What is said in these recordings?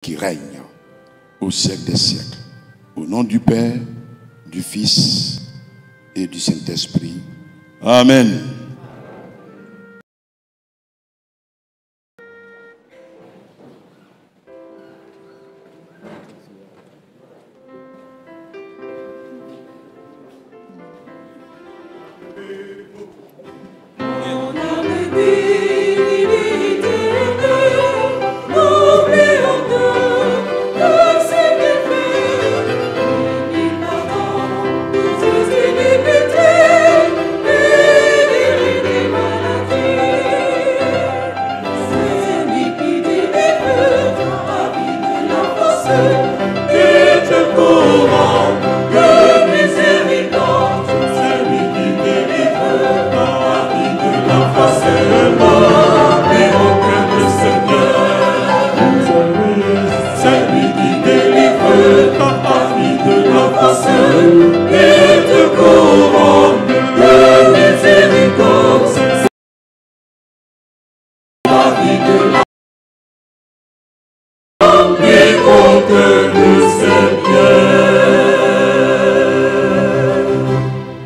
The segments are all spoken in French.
qui règne au siècle des siècles. Au nom du Père, du Fils et du Saint-Esprit. Amen.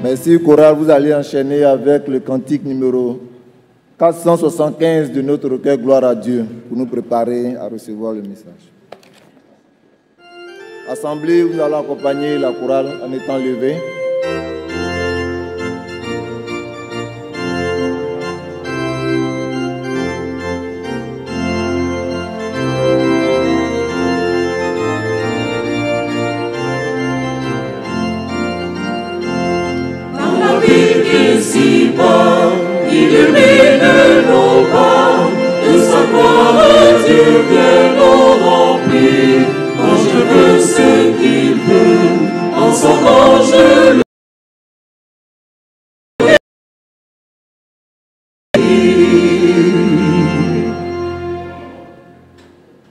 Merci, chorale. Vous allez enchaîner avec le cantique numéro 475 de notre recueil Gloire à Dieu pour nous préparer à recevoir le message. Assemblée, nous allons accompagner la chorale en étant levés. Illumine nos pas, de sa gloire Dieu vient nous remplir. Quand je veux ce qu'il veut, en son nom je le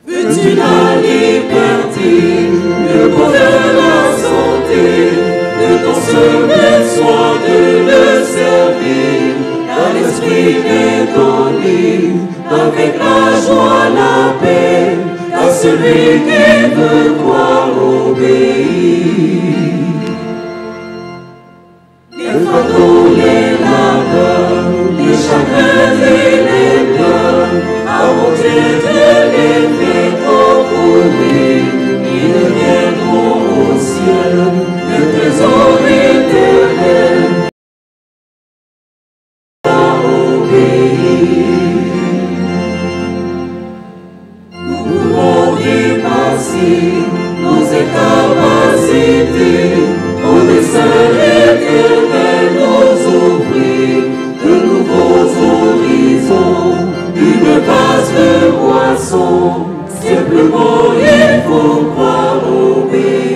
veux-tu la liberté, le bonheur, la santé, de ton seul soin de le servir? L'esprit est donné, avec la joie, la paix, à celui qui veut croire obéir. Les fardeaux, les labeurs, les chagrins et les pleurs, à mon Dieu de les faire pour lui, ils reviendront au ciel, le trésor éternel. Nous pouvons dépasser nos incapacités, au dessein éternel nous ouvrir de nouveaux horizons, une vaste moisson, simplement il faut croire obéir.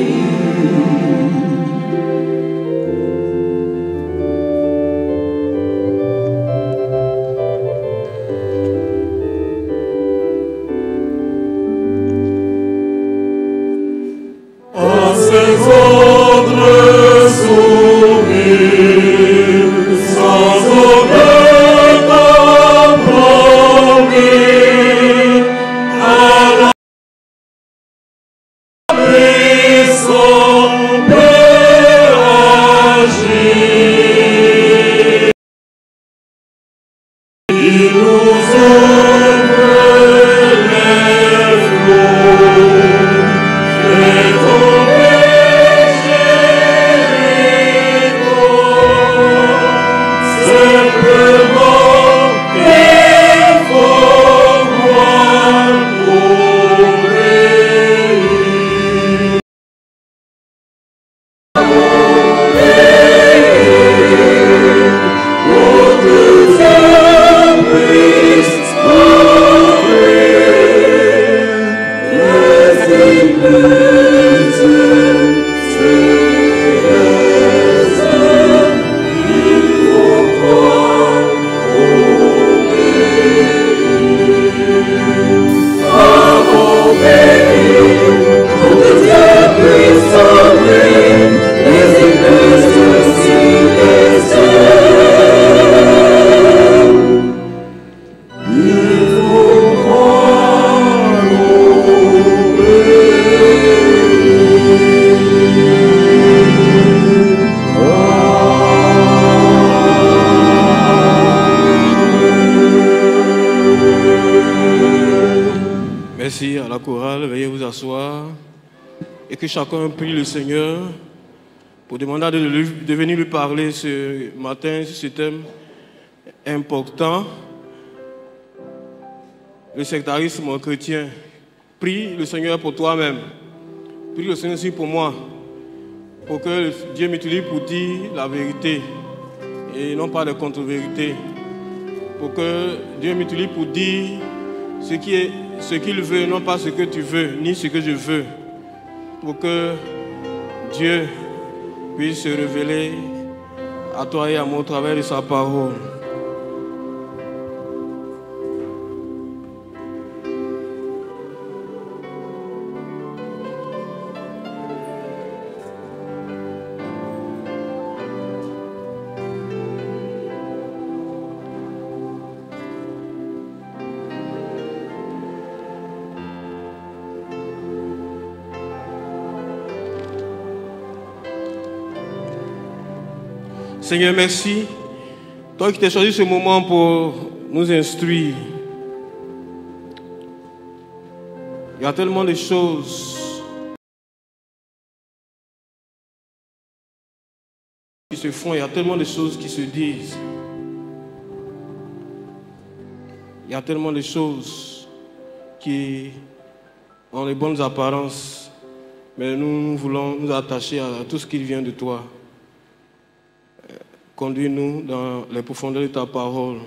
chorale, veuillez vous asseoir et que chacun prie le Seigneur pour demander de venir lui parler ce matin sur ce thème important, le sectarisme chrétien. Prie le Seigneur pour toi-même, prie le Seigneur aussi pour moi, pour que Dieu m'utilise pour dire la vérité et non pas de contre-vérité, pour que Dieu m'utilise pour dire ce qu'il veut, non pas ce que tu veux, ni ce que je veux, pour que Dieu puisse se révéler à toi et à moi au travers de sa parole. Seigneur, merci. Toi qui t'as choisi ce moment pour nous instruire. Il y a tellement de choses qui se font, il y a tellement de choses qui se disent. Il y a tellement de choses qui ont les bonnes apparences, mais nous voulons nous attacher à tout ce qui vient de toi. Conduis-nous dans les profondeurs de ta parole,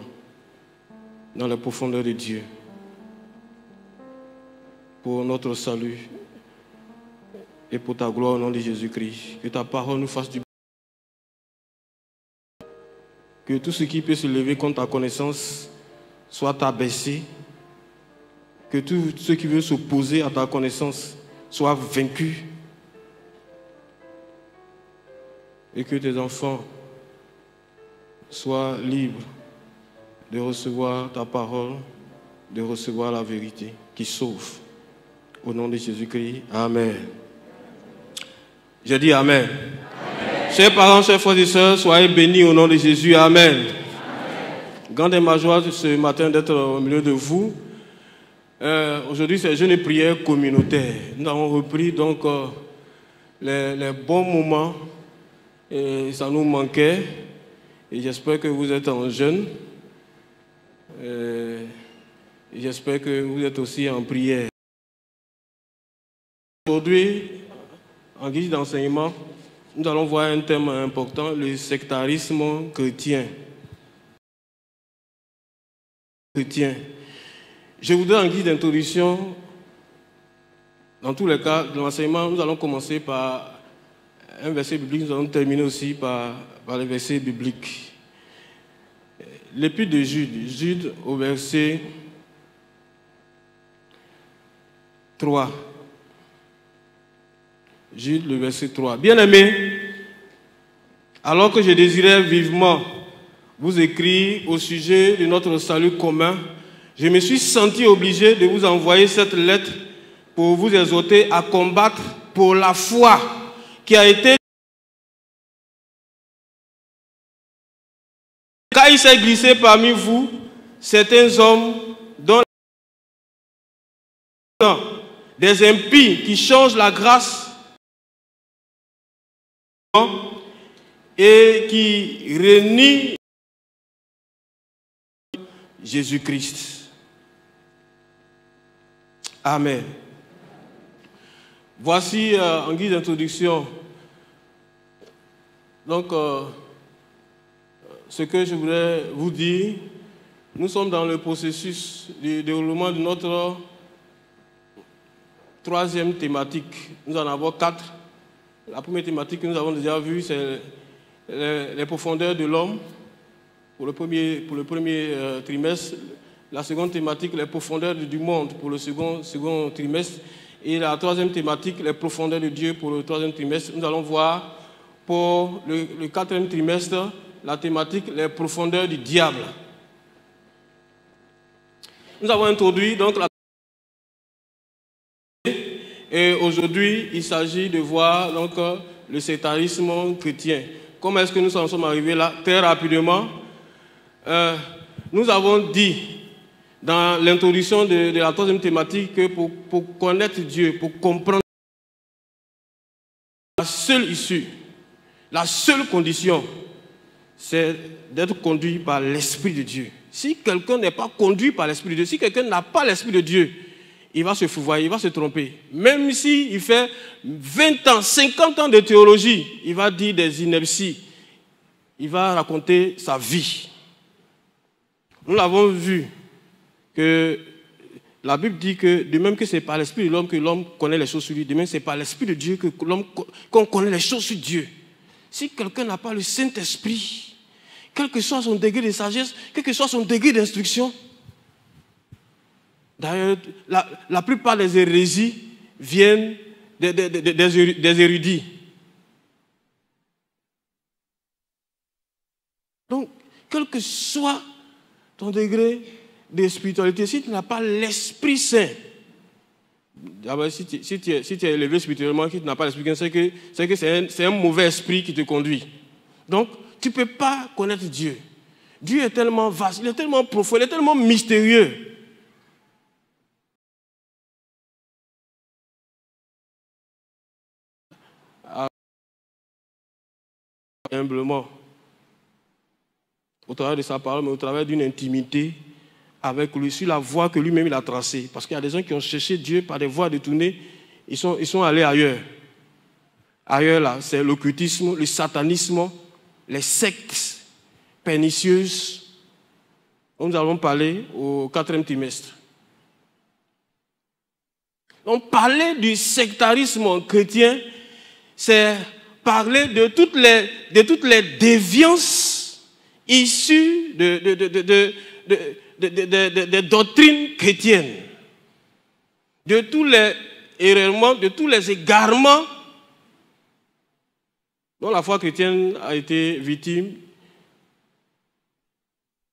dans les profondeurs de Dieu, pour notre salut et pour ta gloire au nom de Jésus-Christ. Que ta parole nous fasse du bien. Que tout ce qui peut se lever contre ta connaissance soit abaissé. Que tout ce qui veut s'opposer à ta connaissance soit vaincu. Et que tes enfants sois libre de recevoir ta parole, de recevoir la vérité qui sauve. Au nom de Jésus-Christ, Amen. Je dis Amen. Amen. Chers parents, chers frères et sœurs, soyez bénis au nom de Jésus, Amen. Amen. Grande est ma joie ce matin d'être au milieu de vous. Aujourd'hui, c'est jeûne et prière communautaire. Nous avons repris donc les bons moments et ça nous manquait. Et j'espère que vous êtes en jeûne. J'espère que vous êtes aussi en prière. Aujourd'hui, en guise d'enseignement, nous allons voir un thème important, le sectarisme chrétien. Je voudrais en guise d'introduction, dans tous les cas de l'enseignement, nous allons commencer par un verset biblique, nous allons terminer aussi par les versets bibliques. L'épître de Jude au verset 3. Jude, le verset 3. Bien-aimés, alors que je désirais vivement vous écrire au sujet de notre salut commun, je me suis senti obligé de vous envoyer cette lettre pour vous exhorter à combattre pour la foi qui a été. Car il s'est glissé parmi vous certains hommes dont des impies qui changent la grâce et qui renient Jésus-Christ. Amen. Voici en guise d'introduction donc ce que je voudrais vous dire. Nous sommes dans le processus du déroulement de notre troisième thématique. Nous en avons 4. La première thématique que nous avons déjà vue, c'est les profondeurs de l'homme pour le premier trimestre. La seconde thématique, les profondeurs du monde pour le second trimestre. Et la troisième thématique, les profondeurs de Dieu pour le troisième trimestre. Nous allons voir pour le quatrième trimestre la thématique, les profondeurs du diable. Nous avons introduit donc la et aujourd'hui, il s'agit de voir donc le sectarisme chrétien. Comment est-ce que nous en sommes arrivés là? Très rapidement, nous avons dit dans l'introduction de la troisième thématique que pour connaître Dieu, pour comprendre la seule issue, la seule condition, c'est d'être conduit par l'Esprit de Dieu. Si quelqu'un n'est pas conduit par l'Esprit de Dieu, si quelqu'un n'a pas l'Esprit de Dieu, il va se fouvoyer, il va se tromper. Même s'il fait 20 ans, 50 ans de théologie, il va dire des inepties. Il va raconter sa vie. Nous l'avons vu que la Bible dit que de même que c'est par l'Esprit de l'homme que l'homme connaît les choses sur lui, de même c'est par l'Esprit de Dieu qu'on connaît les choses sur Dieu. Si quelqu'un n'a pas le Saint-Esprit, quel que soit son degré de sagesse, quel que soit son degré d'instruction, d'ailleurs, la plupart des hérésies viennent des érudits. Donc, quel que soit ton degré de spiritualité, si tu n'as pas l'Esprit Saint, si tu es élevé spirituellement, si tu n'as pas l'Esprit Saint, c'est que c'est un mauvais esprit qui te conduit. Donc, tu ne peux pas connaître Dieu. Dieu est tellement vaste, il est tellement profond, il est tellement mystérieux. Humblement, au travers de sa parole, mais au travers d'une intimité avec lui, sur la voie que lui-même il a tracée. Parce qu'il y a des gens qui ont cherché Dieu par des voies détournées, ils sont allés ailleurs. Ailleurs, là, c'est l'occultisme, le satanisme, les sectes pernicieuses, dont nous allons parler au 4e trimestre. Donc, parler du sectarisme chrétien, c'est parler de toutes les déviances issues des doctrines chrétiennes, de tous les errements, de tous les égarements dont la foi chrétienne a été victime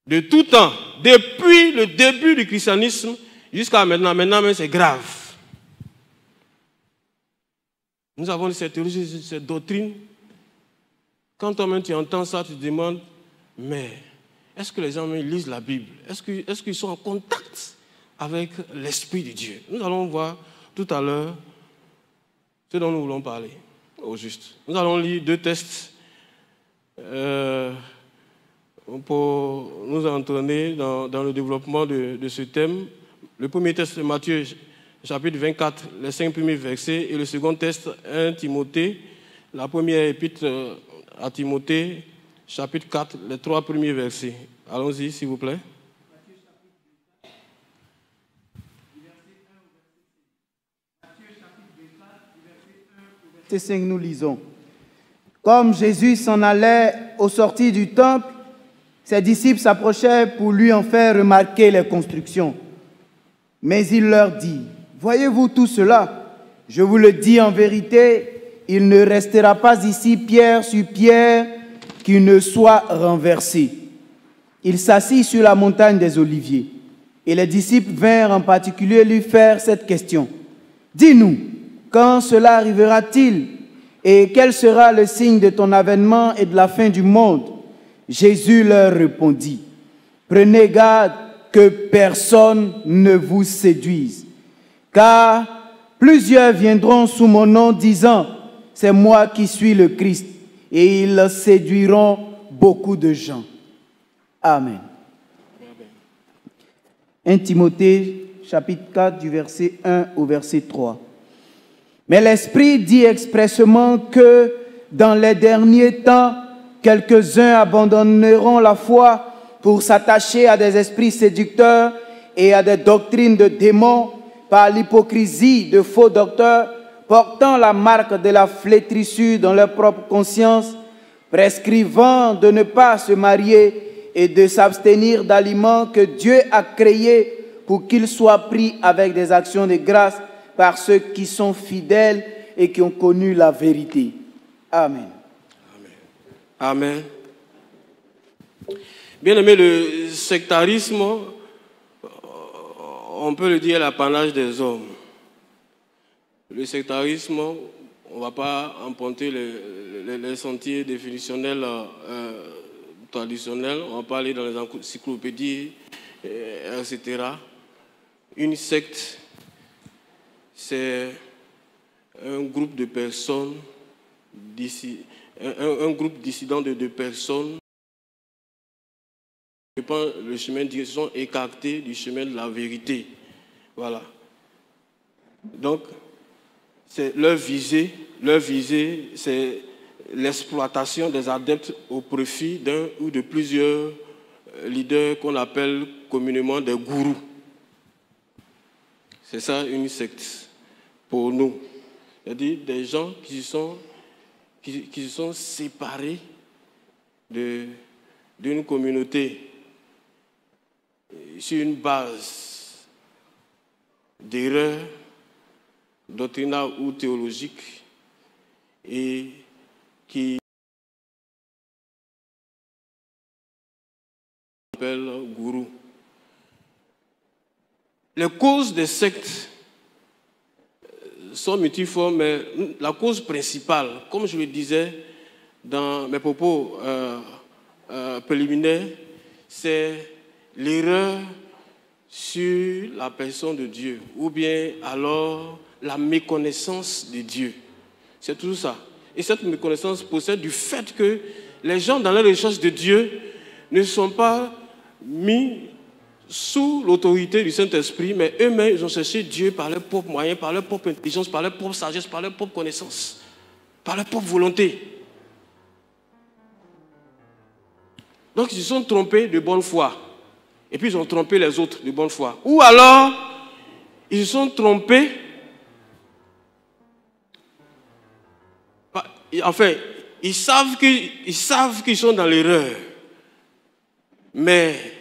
de tout temps, depuis le début du christianisme jusqu'à maintenant. Maintenant même c'est grave. Nous avons cette théologie, cette doctrine. Quand toi-même tu entends ça, tu te demandes, mais est-ce que les gens lisent la Bible? Est-ce qu'ils sont en contact avec l'Esprit de Dieu? Nous allons voir tout à l'heure ce dont nous voulons parler, au juste. Nous allons lire 2 textes pour nous entraîner dans le développement de ce thème. Le premier texte de Matthieu, chapitre 24, les 5 premiers versets, et le second texte, 1 Timothée, la première épître à Timothée, chapitre 4, les 3 premiers versets. Allons-y, s'il vous plaît. Verset 5, nous lisons. Comme Jésus s'en allait au sortir du temple, ses disciples s'approchaient pour lui en faire remarquer les constructions. Mais il leur dit, « Voyez-vous tout cela? Je vous le dis en vérité, il ne restera pas ici pierre sur pierre qui ne soit renversé. » Il s'assit sur la montagne des Oliviers. Et les disciples vinrent en particulier lui faire cette question. « Dis-nous, quand cela arrivera-t-il? Et quel sera le signe de ton avènement et de la fin du monde? » Jésus leur répondit, « Prenez garde que personne ne vous séduise. Car plusieurs viendront sous mon nom disant, « C'est moi qui suis le Christ. » Et ils séduiront beaucoup de gens. Amen. 1 Timothée, chapitre 4, du verset 1 au verset 3. Mais l'Esprit dit expressément que dans les derniers temps, quelques-uns abandonneront la foi pour s'attacher à des esprits séducteurs et à des doctrines de démons par l'hypocrisie de faux docteurs portant la marque de la flétrissure dans leur propre conscience, prescrivant de ne pas se marier et de s'abstenir d'aliments que Dieu a créés pour qu'ils soient pris avec des actions de grâce par ceux qui sont fidèles et qui ont connu la vérité. Amen. Amen. Bien aimé, le sectarisme, on peut le dire, l'apanage des hommes. Le sectarisme, on ne va pas emprunter les sentiers définitionnels traditionnels. On va pas aller dans les encyclopédies etc. Une secte, c'est un groupe de personnes, un groupe dissident de personnes qui prennent le chemin de direction écarté du chemin de la vérité. Voilà. Donc, c'est leur visée, c'est l'exploitation des adeptes au profit d'un ou de plusieurs leaders qu'on appelle communément des gourous. C'est ça une secte pour nous. C'est-à-dire des gens qui se sont séparés d'une communauté sur une base d'erreurs doctrinales ou théologiques et qui appelle gourou. Les causes des sectes sont multiformes, mais la cause principale, comme je le disais dans mes propos préliminaires, c'est l'erreur sur la personne de Dieu, ou bien alors la méconnaissance de Dieu. C'est tout ça. Et cette méconnaissance procède du fait que les gens, dans leur recherche de Dieu, ne sont pas mis sous l'autorité du Saint-Esprit, mais eux-mêmes, ils ont cherché Dieu par leurs propres moyens, par leur propre intelligence, par leur propre sagesse, par leur propre connaissance, par leur propre volonté. Donc, ils se sont trompés de bonne foi. Et puis, ils ont trompé les autres de bonne foi. Ou alors, ils se sont trompés. Enfin, ils savent qu'ils sont dans l'erreur. Mais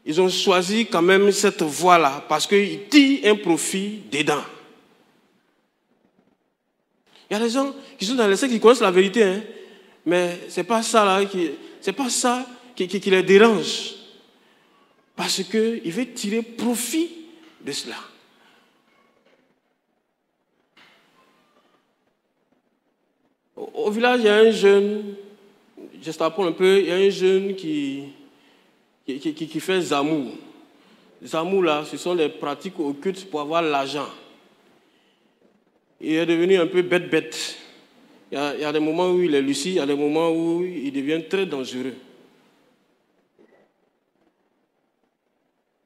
ils ont choisi quand même cette voie-là parce qu'ils tirent un profit dedans. Il y a des gens qui sont dans les sectes qui connaissent la vérité, hein, mais ce n'est pas ça qui les dérange. Parce qu'ils veulent tirer profit de cela. Au village, il y a un jeune, j'extrapole un peu, il y a un jeune qui fait Zamou. Zamou, là, ce sont les pratiques occultes pour avoir l'argent. Il est devenu un peu bête. Il y a des moments où il est lucide, il y a des moments où il devient très dangereux.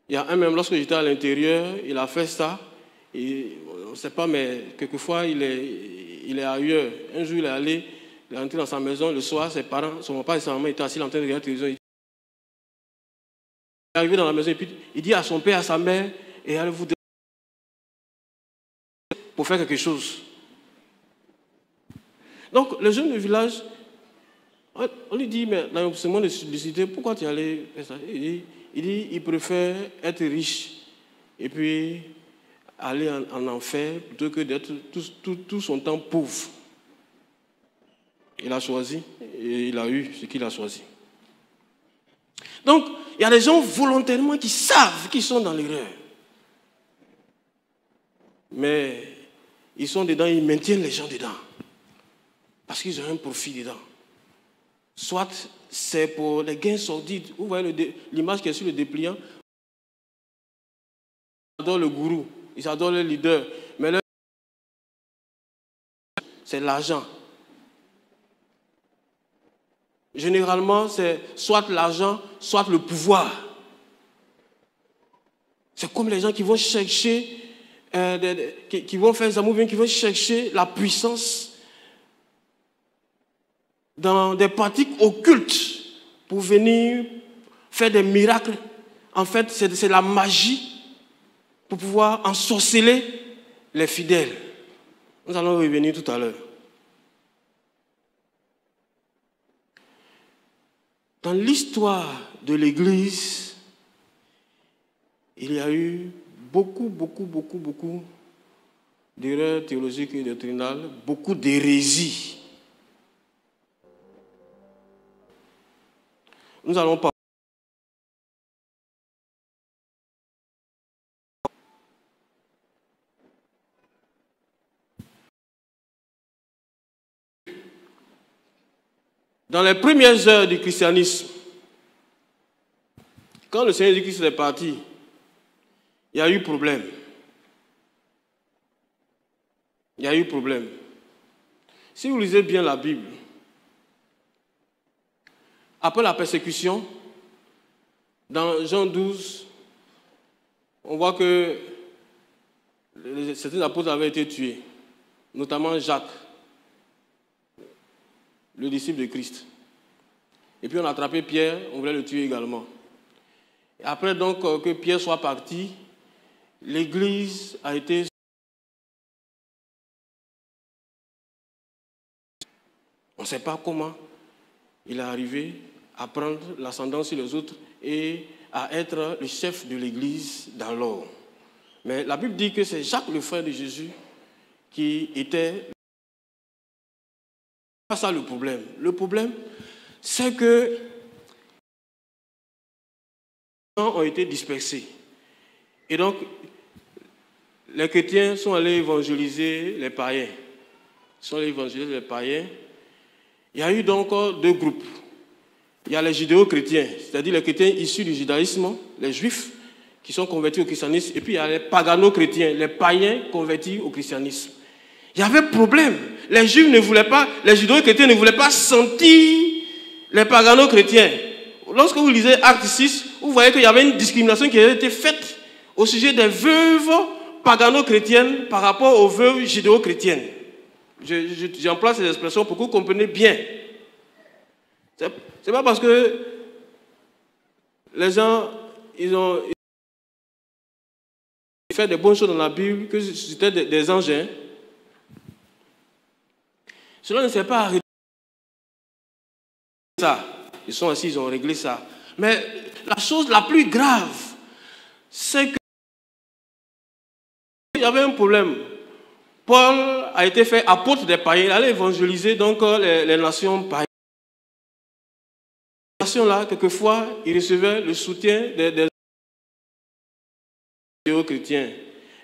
Il y a un même, lorsque j'étais à l'intérieur, il a fait ça. Et, on ne sait pas, mais quelquefois, il est ailleurs. Un jour, il est entré dans sa maison, le soir, ses parents, son papa et sa maman étaient assis en train de regarder la télévision. Il est arrivé dans la maison et puis il dit à son père, à sa mère, et allez-vous pour faire quelque chose. Donc, le jeune du village, on lui dit, mais dans ce monde de publicité, pourquoi tu es allé faire ça? Il dit, il préfère être riche et puis aller en enfer plutôt que d'être tout son temps pauvre. Il a choisi et il a eu ce qu'il a choisi. Donc, il y a des gens volontairement qui savent qu'ils sont dans l'erreur. Mais ils sont dedans, ils maintiennent les gens dedans. Parce qu'ils ont un profit dedans. Soit c'est pour les gains sordides. Vous voyez l'image qui est sur le dépliant. Ils adorent le gourou, ils adorent le leader. Mais c'est l'argent. Généralement, c'est soit l'argent, soit le pouvoir. C'est comme les gens qui vont chercher, qui vont faire Zamou, qui vont chercher la puissance dans des pratiques occultes pour venir faire des miracles. En fait, c'est la magie pour pouvoir ensorceler les fidèles. Nous allons revenir tout à l'heure. Dans l'histoire de l'Église, il y a eu beaucoup d'erreurs théologiques et doctrinales, beaucoup d'hérésies. Nous allons parler dans les premières heures du christianisme, quand le Seigneur Jésus-Christ est parti, il y a eu problème. Il y a eu problème. Si vous lisez bien la Bible, après la persécution, dans Jean 12, on voit que certains apôtres avaient été tués, notamment Jacques, le disciple de Christ. Et puis on a attrapé Pierre, on voulait le tuer également. Et après donc que Pierre soit parti, l'Église a été... On ne sait pas comment il est arrivé à prendre l'ascendant sur les autres et à être le chef de l'Église dans l'ordre. Mais la Bible dit que c'est Jacques, le frère de Jésus, qui était... C'est pas ça le problème. Le problème, c'est que les gens ont été dispersés. Et donc, les chrétiens sont allés évangéliser les païens. Ils sont allés évangéliser les païens. Il y a eu donc deux groupes. Il y a les judéo-chrétiens, c'est-à-dire les chrétiens issus du judaïsme, les juifs qui sont convertis au christianisme, et puis il y a les pagano-chrétiens, les païens convertis au christianisme. Il y avait problème. Les juifs ne voulaient pas, les judéo-chrétiens ne voulaient pas sentir les pagano-chrétiens. Lorsque vous lisez Acte 6, vous voyez qu'il y avait une discrimination qui a été faite au sujet des veuves pagano-chrétiennes par rapport aux veuves judéo-chrétiennes. J'emploie ces expressions pour que vous compreniez bien. C'est pas parce que les gens ils ont fait des bonnes choses dans la Bible que c'était des anges. Hein. Cela ne s'est pas arrêté. Ça. Ils sont assis, ils ont réglé ça. Mais la chose la plus grave, c'est que il y avait un problème. Paul a été fait apôtre des païens, il allait évangéliser donc les nations païennes. Les nations-là, quelquefois, il recevait le soutien des chrétiens.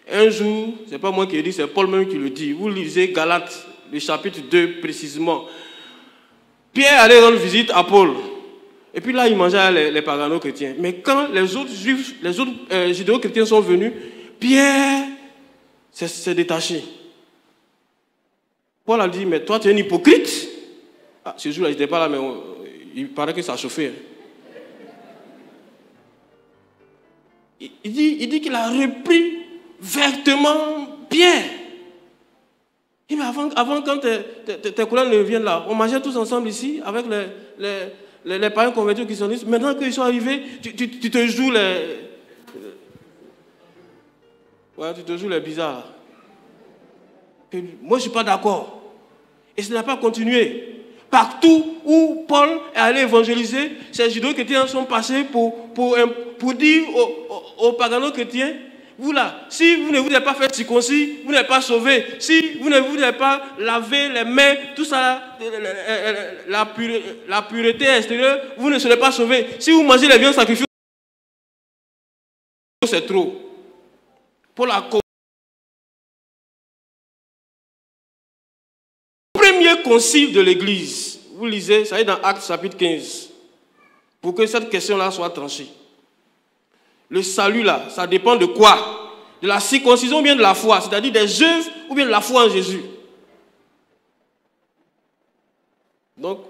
Un jour, ce n'est pas moi qui le dis, c'est Paul même qui le dit. Vous lisez Galates, le chapitre 2 précisément. Pierre allait rendre visite à Paul. Et puis là, il mangeait les pagano-chrétiens. Mais quand les autres juifs, les autres judéo-chrétiens sont venus, Pierre s'est détaché. Paul a dit, mais toi, tu es un hypocrite. Ah, ce jour-là, je n'étais pas là, mais il paraît que ça chauffait. Il dit qu'il a repris vertement Pierre. Il dit, mais avant quand tes collègues ne viennent là, on mangeait tous ensemble ici, avec les païens convertis au christianisme. Maintenant qu'ils sont arrivés, tu te joues tu te joues les bizarres. Moi, je ne suis pas d'accord. Et ça n'a pas continué. Partout où Paul est allé évangéliser, ces judéo-chrétiens sont passés pour dire aux pagano-chrétiens, vous là, si vous ne vous êtes pas fait circoncis, vous n'êtes pas sauvés. Si vous ne vous êtes pas lavé les mains, tout ça, la pureté extérieure, vous ne serez pas sauvés. Si vous mangez les viandes sacrifiées, c'est trop. Pour la premier concile de l'Église, vous lisez, ça est dans Actes chapitre 15, pour que cette question-là soit tranchée. Le salut là, ça dépend de quoi? De la circoncision ou bien de la foi, c'est-à-dire des œuvres ou bien de la foi en Jésus. Donc,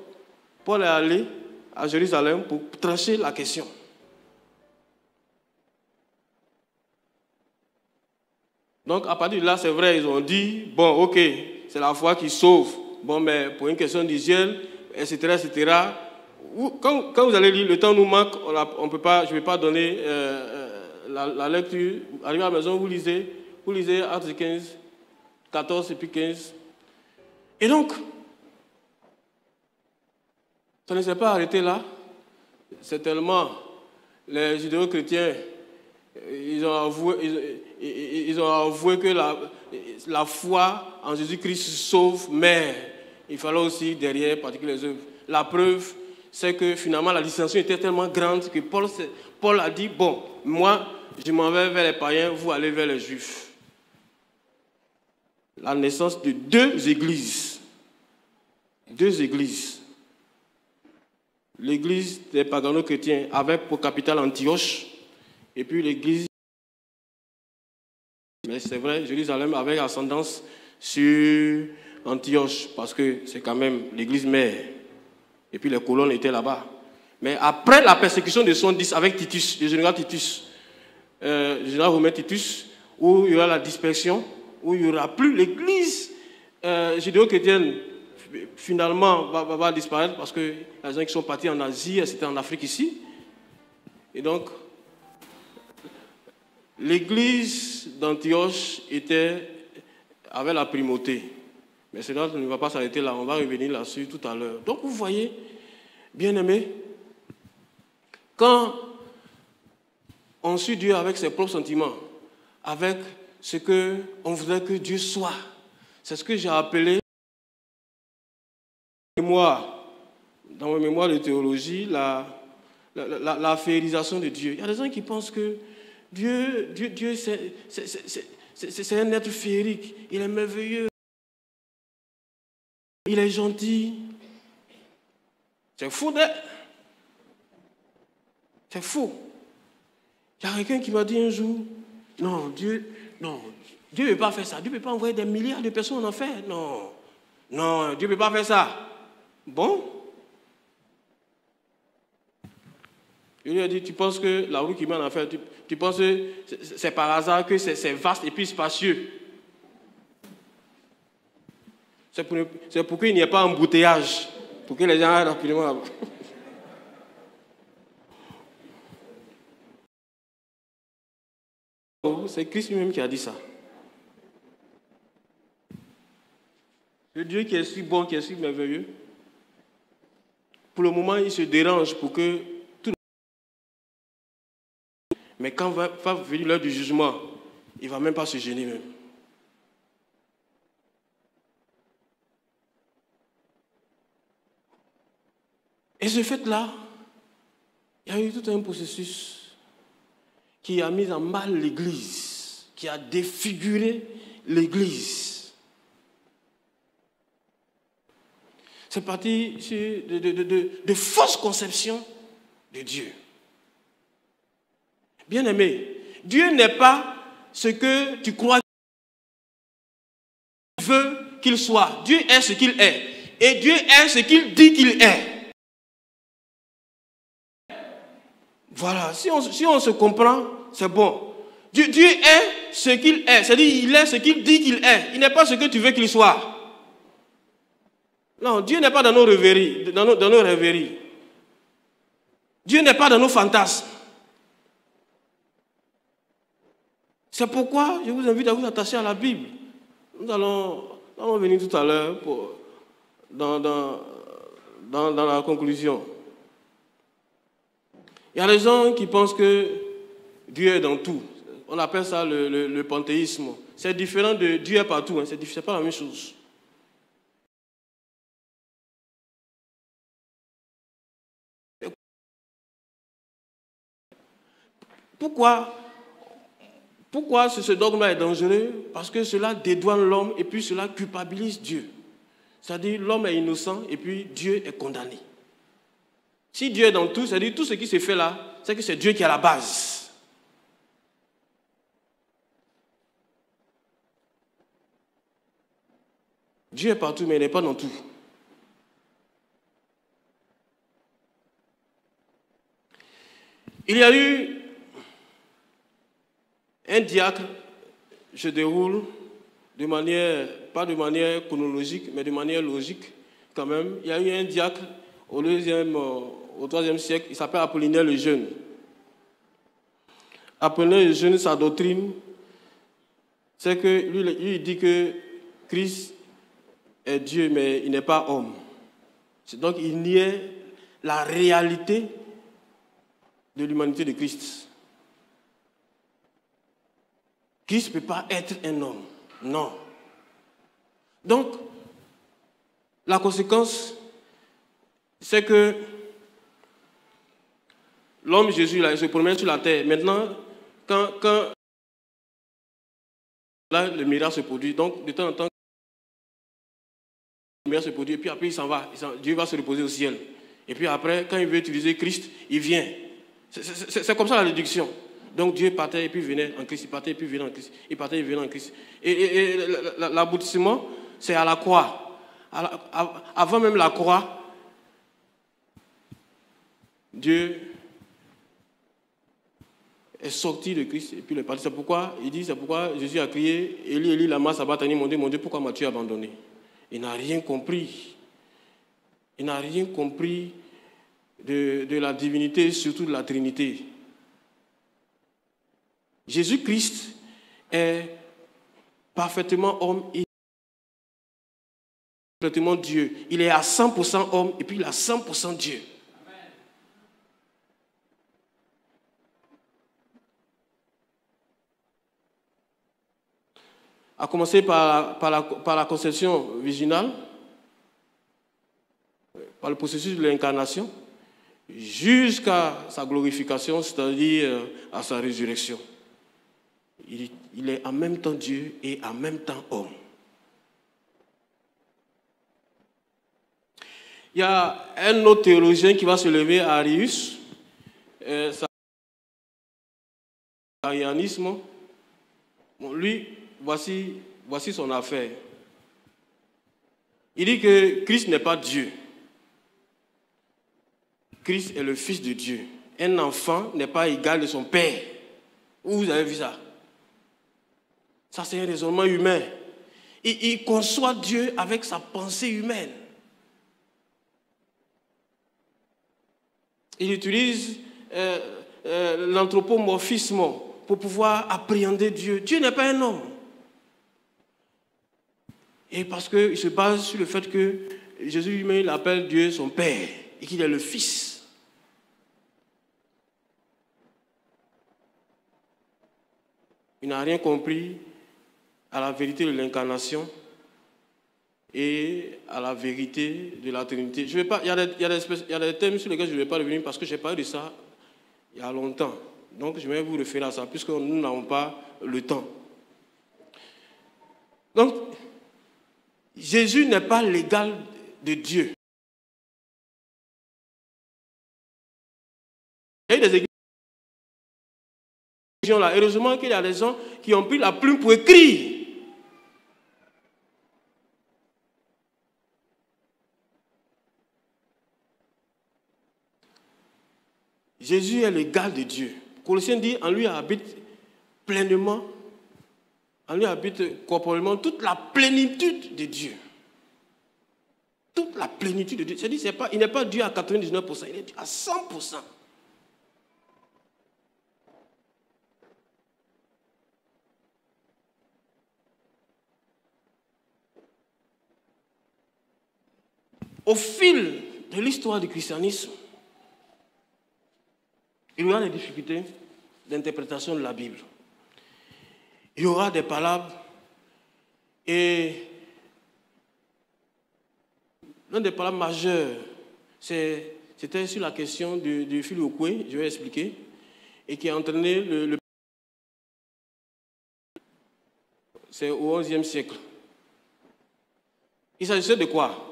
Paul est allé à Jérusalem pour trancher la question. Donc, à partir de là, c'est vrai, ils ont dit, bon, ok, c'est la foi qui sauve. Bon, mais pour une question d'hygiène, etc., etc. Quand vous allez lire, le temps nous manque, on peut pas, je ne vais pas donner la lecture. Arrivez à la maison, vous lisez Actes 15, 14 et puis 15. Et donc, ça ne s'est pas arrêté là. C'est tellement les judéo-chrétiens, ils ont avoué que la foi en Jésus-Christ sauve, mais il fallait aussi derrière pratiquer les œuvres. La preuve, c'est que finalement la dissension était tellement grande que Paul a dit, bon, moi, je m'en vais vers les païens, vous allez vers les juifs. La naissance de deux églises. Deux églises. l'église des pagano-chrétiens avait pour capitale Antioche, et puis l'église, mais c'est vrai, Jérusalem avait ascendance sur Antioche, parce que c'est quand même l'église mère, et puis les colonnes étaient là-bas. Mais après la persécution de 70 avec Titus, le général Titus, le général romain Titus, où il y aura la dispersion, où il n'y aura plus l'église judéo-chrétienne, finalement va disparaître parce que les gens qui sont partis en Asie, c'était en Afrique ici. Et donc, l'église d'Antioche avait la primauté. Mais cela ne va pas s'arrêter là, on va revenir là-dessus tout à l'heure. Donc vous voyez, bien-aimés, quand on suit Dieu avec ses propres sentiments, avec ce qu'on voudrait que Dieu soit, c'est ce que j'ai appelé dans mes mémoires de théologie, la féerisation de Dieu. Il y a des gens qui pensent que Dieu c'est un être féerique, il est merveilleux, il est gentil. C'est fou, c'est fou. Il y a quelqu'un qui m'a dit un jour, non, Dieu ne peut pas faire ça. Dieu ne peut pas envoyer des milliards de personnes en enfer. Non, Dieu ne peut pas faire ça. Bon. Je lui ai dit, tu penses que la route qui mène en enfer, tu penses que c'est par hasard que c'est vaste et puis spacieux. C'est pour qu'il n'y ait pas embouteillage, pour que les gens aillent rapidement. C'est Christ lui-même qui a dit ça. Le Dieu qui est si bon, qui est si merveilleux, pour le moment, il se dérange pour que tout. Mais quand va venir l'heure du jugement, il ne va même pas se gêner même. Et ce fait-là, il y a eu tout un processus qui a mis en mal l'Église, qui a défiguré l'Église. C'est parti de fausses conceptions de Dieu. Bien-aimé, Dieu n'est pas ce que tu crois qu'il veut qu'il soit. Dieu est ce qu'il est. Et Dieu est ce qu'il dit qu'il est. Voilà, si on se comprend, c'est bon. Dieu est ce qu'il est. C'est-à-dire, il est ce qu'il dit qu'il est. Il n'est pas ce que tu veux qu'il soit. Non, Dieu n'est pas dans nos rêveries, dans nos rêveries. Dieu n'est pas dans nos fantasmes. C'est pourquoi je vous invite à vous attacher à la Bible. Nous allons venir tout à l'heure dans la conclusion. Il y a des gens qui pensent que Dieu est dans tout. On appelle ça le panthéisme. C'est différent de Dieu est partout. Hein. C'est pas la même chose. Pourquoi ce dogme-là est dangereux? Parce que cela dédouane l'homme et puis cela culpabilise Dieu. C'est-à-dire l'homme est innocent et puis Dieu est condamné. Si Dieu est dans tout, c'est-à-dire tout ce qui se fait là, c'est que c'est Dieu qui est à la base. Dieu est partout, mais il n'est pas dans tout. Il y a eu un diacre, je déroule pas de manière chronologique, mais de manière logique quand même. Il y a eu un diacre au IIIe siècle, il s'appelle Apollinaire le Jeune. Apollinaire le Jeune, sa doctrine, c'est que lui, il dit que Christ est Dieu, mais il n'est pas homme. Donc il niait la réalité de l'humanité de Christ. Christ ne peut pas être un homme. Non. Donc, la conséquence, c'est que l'homme Jésus, là, il se promène sur la terre. Maintenant, quand là, le miracle se produit, donc de temps en temps, le miracle se produit, et puis après il s'en va. Dieu va se reposer au ciel. Et puis après, quand il veut utiliser Christ, il vient. C'est comme ça la réduction. Donc Dieu partait et puis venait en Christ. Il partait et puis venait en Christ. Il partait et venait en Christ. Et l'aboutissement, c'est à la croix. Avant même la croix, Dieu est sorti de Christ et puis il est parti. C'est pourquoi Jésus a crié, Élie, Élie, lama sabachthani, mon Dieu, pourquoi m'as-tu abandonné? Il n'a rien compris. Il n'a rien compris de la divinité, surtout de la Trinité. Jésus-Christ est parfaitement homme et parfaitement Dieu. Il est à 100% homme et puis il est à 100% Dieu. A commencer par la conception virginale, par le processus de l'incarnation, jusqu'à sa glorification, c'est-à-dire à sa résurrection. Il est en même temps Dieu et en même temps homme. Il y a un autre théologien qui va se lever, Arius, arianisme. Bon, lui, voici son affaire. Il dit que Christ n'est pas Dieu. Christ est le Fils de Dieu. Un enfant n'est pas égal de son père. Où vous avez vu ça? Ça, c'est un raisonnement humain. Il conçoit Dieu avec sa pensée humaine. Il utilise l'anthropomorphisme pour pouvoir appréhender Dieu. Dieu n'est pas un homme. Et parce qu'il se base sur le fait que Jésus lui-même appelle Dieu son Père et qu'il est le Fils. Il n'a rien compris à la vérité de l'incarnation et à la vérité de la Trinité. Il y a des thèmes sur lesquels je ne vais pas revenir parce que j'ai parlé de ça il y a longtemps. Donc je vais vous référer à ça puisque nous n'avons pas le temps. Donc, Jésus n'est pas l'égal de Dieu. Il y a eu des églises là. Heureusement qu'il y a des gens qui ont pris la plume pour écrire. Jésus est l'égal de Dieu. Colossiens dit, en lui habite pleinement, en lui habite corporellement toute la plénitude de Dieu. Toute la plénitude de Dieu. C'est-à-dire, il n'est pas Dieu à 99%, il est Dieu à 100%. Au fil de l'histoire du christianisme, il y aura des difficultés d'interprétation de la Bible. Il y aura des palabres et l'un des palabres majeures, c'était sur la question du filioque, je vais expliquer, et qui a entraîné le c'est au XIe siècle. Il s'agissait de quoi?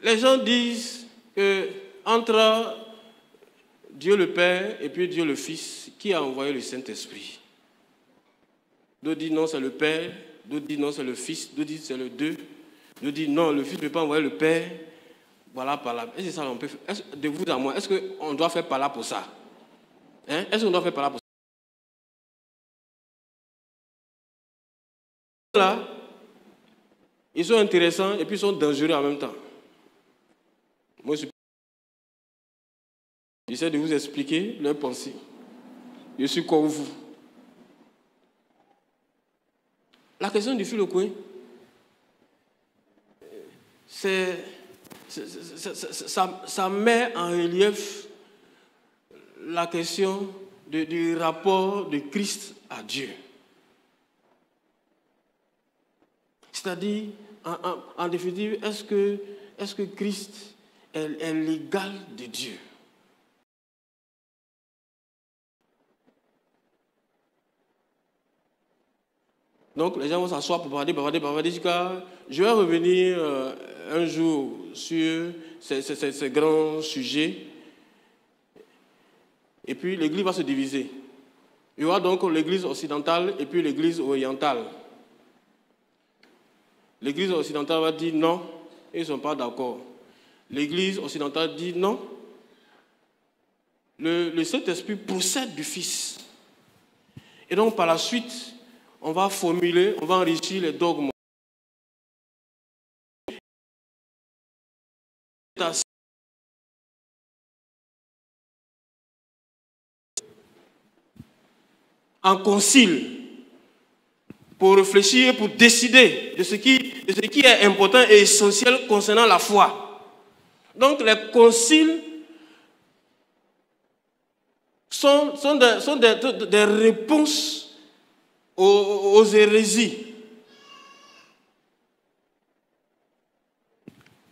Les gens disent que entre Dieu le Père et puis Dieu le Fils, qui a envoyé le Saint-Esprit? D'autres disent non, c'est le Père. D'autres disent non, c'est le Fils. D'autres disent c'est le Deux. D'autres disent non, le Fils ne peut pas envoyer le Père. Voilà, par là. Est-ce que ça, on peut faire? De vous à moi, est-ce qu'on doit faire par là pour ça? Hein? Est-ce qu'on doit faire par là pour ça? Là, ils sont intéressants et puis ils sont dangereux en même temps. Moi, j'essaie de vous expliquer leurs pensées. Je suis comme vous. La question du filioque, ça met en relief la question du rapport de Christ à Dieu. C'est-à-dire, en définitive, est-ce que Christ est l'égal de Dieu? Donc les gens vont s'asseoir pour bavarder jusqu'à... Je vais revenir un jour sur ces grands sujets. Et puis l'église va se diviser. Il y aura donc l'église occidentale et puis l'église orientale. L'église occidentale va dire non, ils ne sont pas d'accord. L'église occidentale dit non. Le Saint-Esprit procède du Fils. Et donc par la suite, on va formuler, on va enrichir les dogmes. En concile, pour réfléchir, pour décider de ce qui est important et essentiel concernant la foi. Donc les conciles sont des réponses aux hérésies.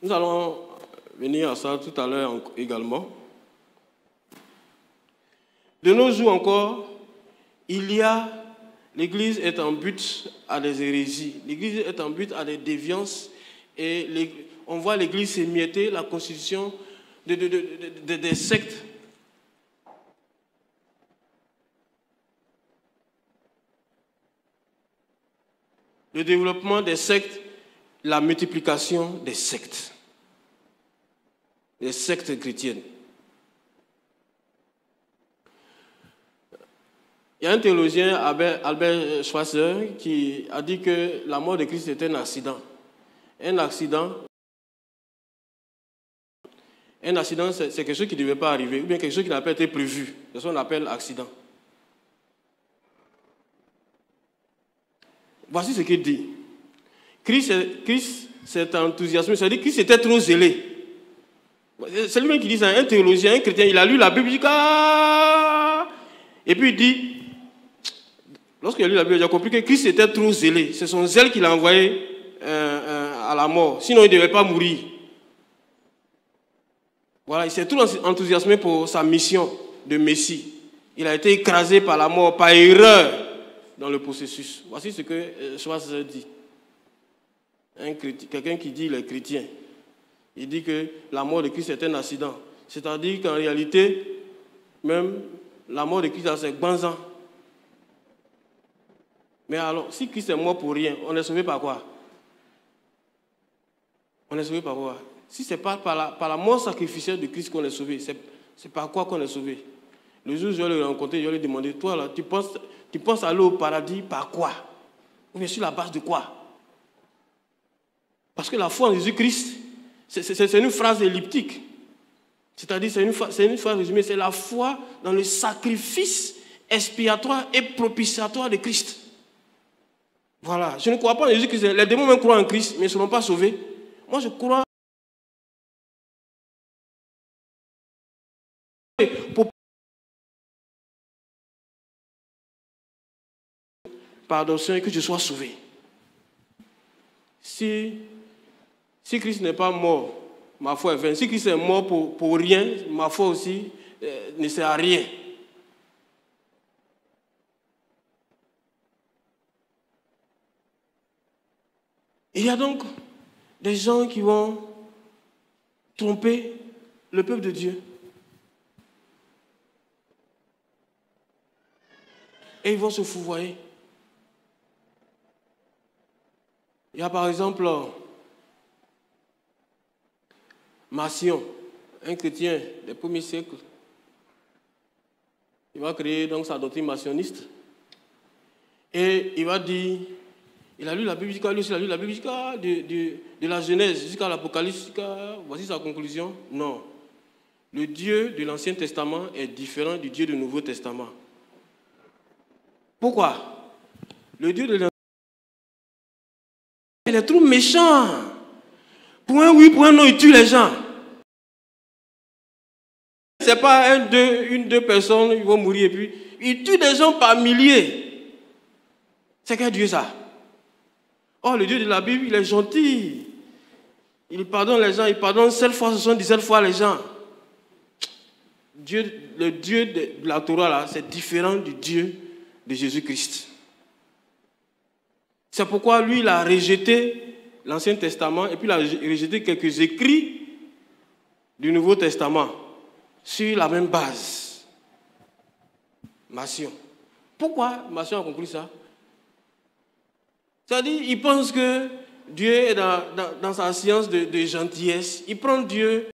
Nous allons venir à ça tout à l'heure également. De nos jours encore, l'Église est en but à des hérésies. L'Église est en but à des déviances. Et on voit l'Église s'émietter, la constitution des sectes. Le développement des sectes, la multiplication des sectes chrétiennes. Il y a un théologien, Albert Schweitzer, qui a dit que la mort de Christ était un accident. Un accident, c'est quelque chose qui ne devait pas arriver, ou bien quelque chose qui n'a pas été prévu. C'est ce qu'on appelle accident. Voici ce qu'il dit. Christ s'est enthousiasmé, c'est-à-dire que Christ était trop zélé. C'est lui-même qui dit ça, un théologien, un chrétien, il a lu la Bible, il dit et puis il dit, lorsqu'il a lu la Bible, il a compris que Christ était trop zélé. C'est son zèle qui l'a envoyé à la mort. Sinon, il ne devait pas mourir. Voilà, il s'est trop enthousiasmé pour sa mission de Messie. Il a été écrasé par la mort, par erreur, dans le processus. Voici ce que Schweitzer dit. Quelqu'un qui dit les chrétiens. Il dit que la mort de Christ est un accident. C'est-à-dire qu'en réalité, même la mort de Christ, c'est banzan. Mais alors, si Christ est mort pour rien, on est sauvé par quoi? On est sauvé par quoi? Si ce n'est pas par la mort sacrificielle de Christ qu'on est sauvé, c'est par quoi qu'on est sauvé? Le jour où je vais le rencontrer, je vais lui demander, toi là, tu penses aller au paradis par quoi? Ou bien sur la base de quoi? Parce que la foi en Jésus-Christ, c'est une phrase elliptique. C'est-à-dire, c'est une phrase résumée, c'est la foi dans le sacrifice expiatoire et propitiatoire de Christ. Voilà, je ne crois pas en Jésus-Christ. Les démons même croient en Christ, mais ils ne seront pas sauvés. Moi, je crois pardon, Seigneur, que je sois sauvé. Si Christ n'est pas mort, ma foi est vaine. Si Christ est mort pour rien, ma foi aussi ne sert à rien. Il y a donc des gens qui vont tromper le peuple de Dieu. Et ils vont se fourvoyer. Il y a par exemple Marcion, un chrétien des premiers siècles. Il va créer donc sa doctrine marcioniste. Et il va dire, il a lu la Bible, lui aussi il a lu la Bible jusqu'à de la Genèse jusqu'à l'Apocalypse, voici sa conclusion. Non. Le Dieu de l'Ancien Testament est différent du Dieu du Nouveau Testament. Pourquoi? Le Dieu de l'Ancien Testament, il est trop méchant. Pour un oui, pour un non, il tue les gens. Ce n'est pas deux personnes, ils vont mourir et puis il tue des gens par milliers. C'est quel Dieu ça? Oh, le Dieu de la Bible, il est gentil. Il pardonne les gens, il pardonne 7 fois, 77 fois les gens. Le Dieu de la Torah, là, c'est différent du Dieu de Jésus-Christ. C'est pourquoi lui, il a rejeté l'Ancien Testament et puis il a rejeté quelques écrits du Nouveau Testament sur la même base. Massion. Pourquoi Massion a conclu ça? C'est-à-dire, il pense que Dieu est dans sa science de gentillesse. Il prend Dieu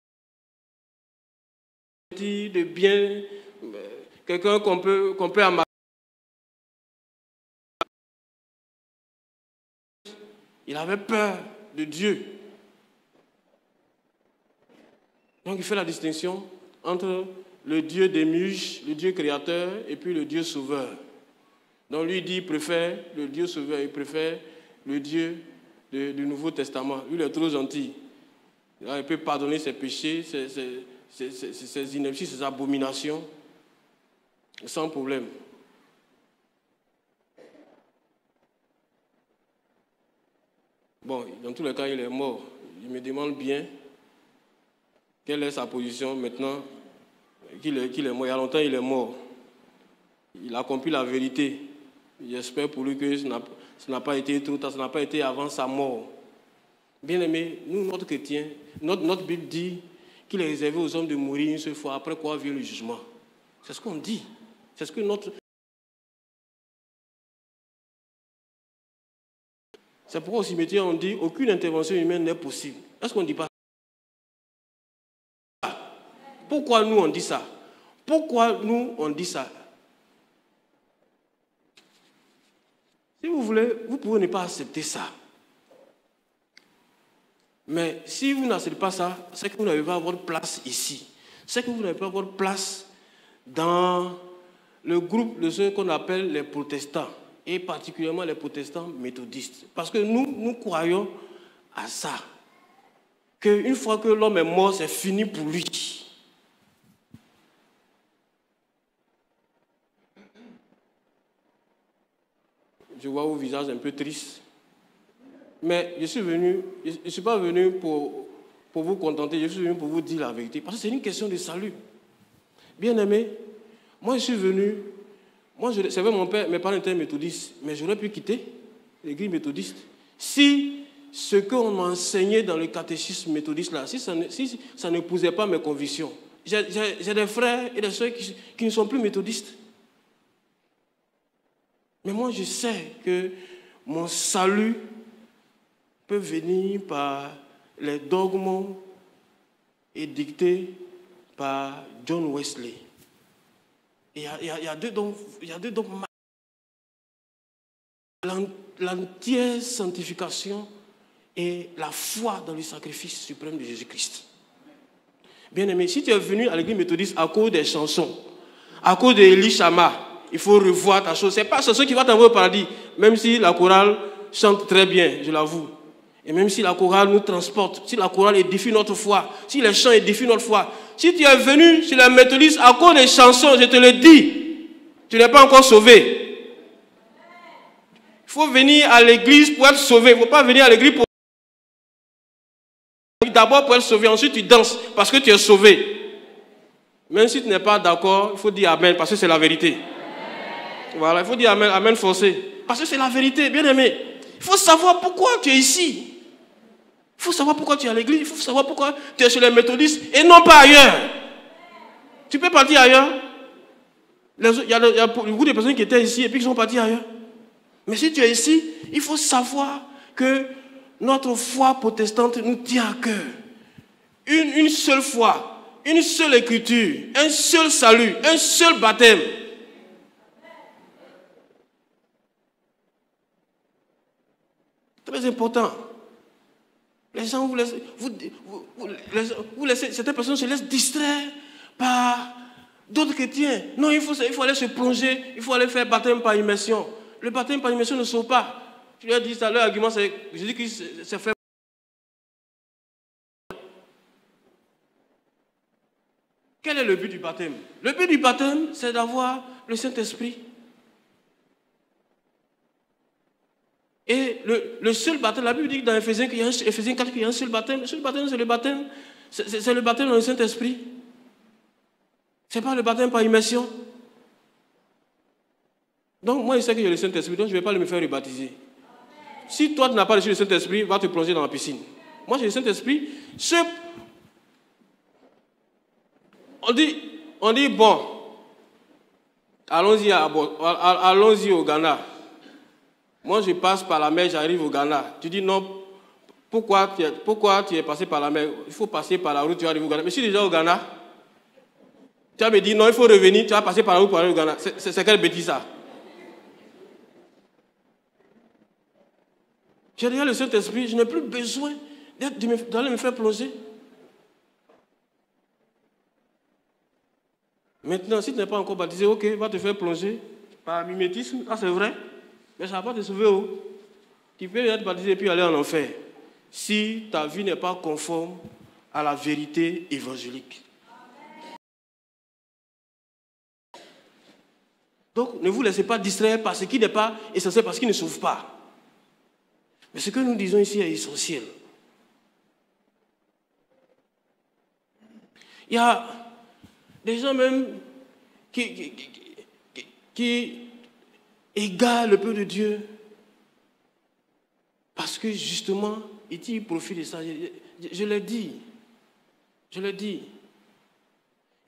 de bien, quelqu'un qu'on peut amasser. Il avait peur de Dieu. Donc il fait la distinction entre le Dieu des muges, le Dieu créateur, et puis le Dieu sauveur. Donc lui dit, il préfère le Dieu sauveur, il préfère le Dieu du Nouveau Testament. Lui, il est trop gentil. Il peut pardonner ses péchés, ses inepties, ses abominations, sans problème. Bon, dans tous les cas, il est mort. Il me demande bien quelle est sa position maintenant qu'il est mort. Il y a longtemps, il est mort. Il a accompli la vérité. J'espère pour lui que ça n'a pas été trop tard, ça n'a pas été avant sa mort. Bien aimé, nous, notre chrétien, notre Bible dit qu'il est réservé aux hommes de mourir une seule fois, après quoi vient le jugement. C'est ce qu'on dit. C'est ce que notre... C'est pourquoi au cimetière, on dit aucune intervention humaine n'est possible. Est-ce qu'on ne dit pas ça? Pourquoi nous, on dit ça? Pourquoi nous, on dit ça? Si vous voulez, vous pouvez ne pas accepter ça. Mais si vous n'acceptez pas ça, c'est que vous n'avez pas votre place ici. C'est que vous n'avez pas votre place dans le groupe de ceux qu'on appelle les protestants, et particulièrement les protestants méthodistes. Parce que nous croyons à ça. Qu'une fois que l'homme est mort, c'est fini pour lui. Je vois vos visages un peu tristes. Mais je ne suis pas venu pour vous contenter, je suis venu pour vous dire la vérité. Parce que c'est une question de salut. Bien aimé, moi je suis venu, c'est vrai, mes parents étaient méthodistes, mais j'aurais pu quitter l'église méthodiste si ce qu'on m'a enseigné dans le catéchisme méthodiste là, si ça n'épousait pas mes convictions. J'ai des frères et des sœurs qui ne sont plus méthodistes. Mais moi, je sais que mon salut peut venir par les dogmes édictés par John Wesley. Il y a deux dogmes. L'entière sanctification et la foi dans le sacrifice suprême de Jésus-Christ. Bien-aimé, si tu es venu à l'église méthodiste à cause des chansons, à cause de Elie Chama, il faut revoir ta chose. Ce n'est pas ce qui va t'envoyer au paradis, même si la chorale chante très bien, je l'avoue. Et même si la chorale nous transporte, si la chorale édifie notre foi, si les chants édifient notre foi. Si tu es venu chez les méthodistes à cause des chansons, je te le dis, tu n'es pas encore sauvé. Il faut venir à l'église pour être sauvé. Il ne faut pas venir à l'église pour... D'abord pour être sauvé, ensuite tu danses parce que tu es sauvé. Même si tu n'es pas d'accord, il faut dire Amen parce que c'est la vérité. Voilà, il faut dire Amen, Amen forcé. Parce que c'est la vérité, bien aimé. Il faut savoir pourquoi tu es ici. Il faut savoir pourquoi tu es à l'église. Il faut savoir pourquoi tu es chez les méthodistes et non pas ailleurs. Tu peux partir ailleurs. Il y a beaucoup de personnes qui étaient ici et puis qui sont parties ailleurs. Mais si tu es ici, il faut savoir que notre foi protestante nous tient à cœur. Une seule foi, une seule écriture, un seul salut, un seul baptême. Très important. Les gens certaines personnes se laissent distraire par d'autres chrétiens. Non, il faut aller se plonger, il faut aller faire baptême par immersion. Le baptême par immersion ne sauve pas. Tu lui as dit ça, leur argument, c'est Jésus-Christ s'est fait. Quel est le but du baptême? Le but du baptême, c'est d'avoir le Saint-Esprit. Et le seul baptême, la Bible dit dans Éphésiens 4 qu'il y a un seul baptême. Le seul baptême, c'est le baptême dans le Saint-Esprit. Ce n'est pas le baptême par immersion. Donc moi, je sais que j'ai le Saint-Esprit, donc je ne vais pas me faire rebaptiser. Si toi, tu n'as pas reçu le Saint-Esprit, va te plonger dans la piscine. Moi, j'ai le Saint-Esprit. On dit bon, allons-y au Ghana. Moi, je passe par la mer, j'arrive au Ghana. Tu dis non, pourquoi tu es passé par la mer? Il faut passer par la route, tu vas arriver au Ghana. Mais je suis déjà au Ghana. Tu vas me dire non, il faut revenir, tu vas passer par la route pour aller au Ghana. C'est quelle bêtise ça? J'ai déjà le Saint-Esprit, je n'ai plus besoin d'aller me faire plonger. Maintenant, si tu n'es pas encore baptisé, ok, va te faire plonger par mimétisme, ça c'est vrai, mais ça ne va pas te sauver. Tu peux être baptisé et puis aller en enfer si ta vie n'est pas conforme à la vérité évangélique. Donc, ne vous laissez pas distraire par ce qui n'est pas essentiel, parce qu'il ne sauve pas. Mais ce que nous disons ici est essentiel. Il y a des gens même qui égarent le peu de Dieu parce que justement, ils profitent de ça. Je l'ai dit. Il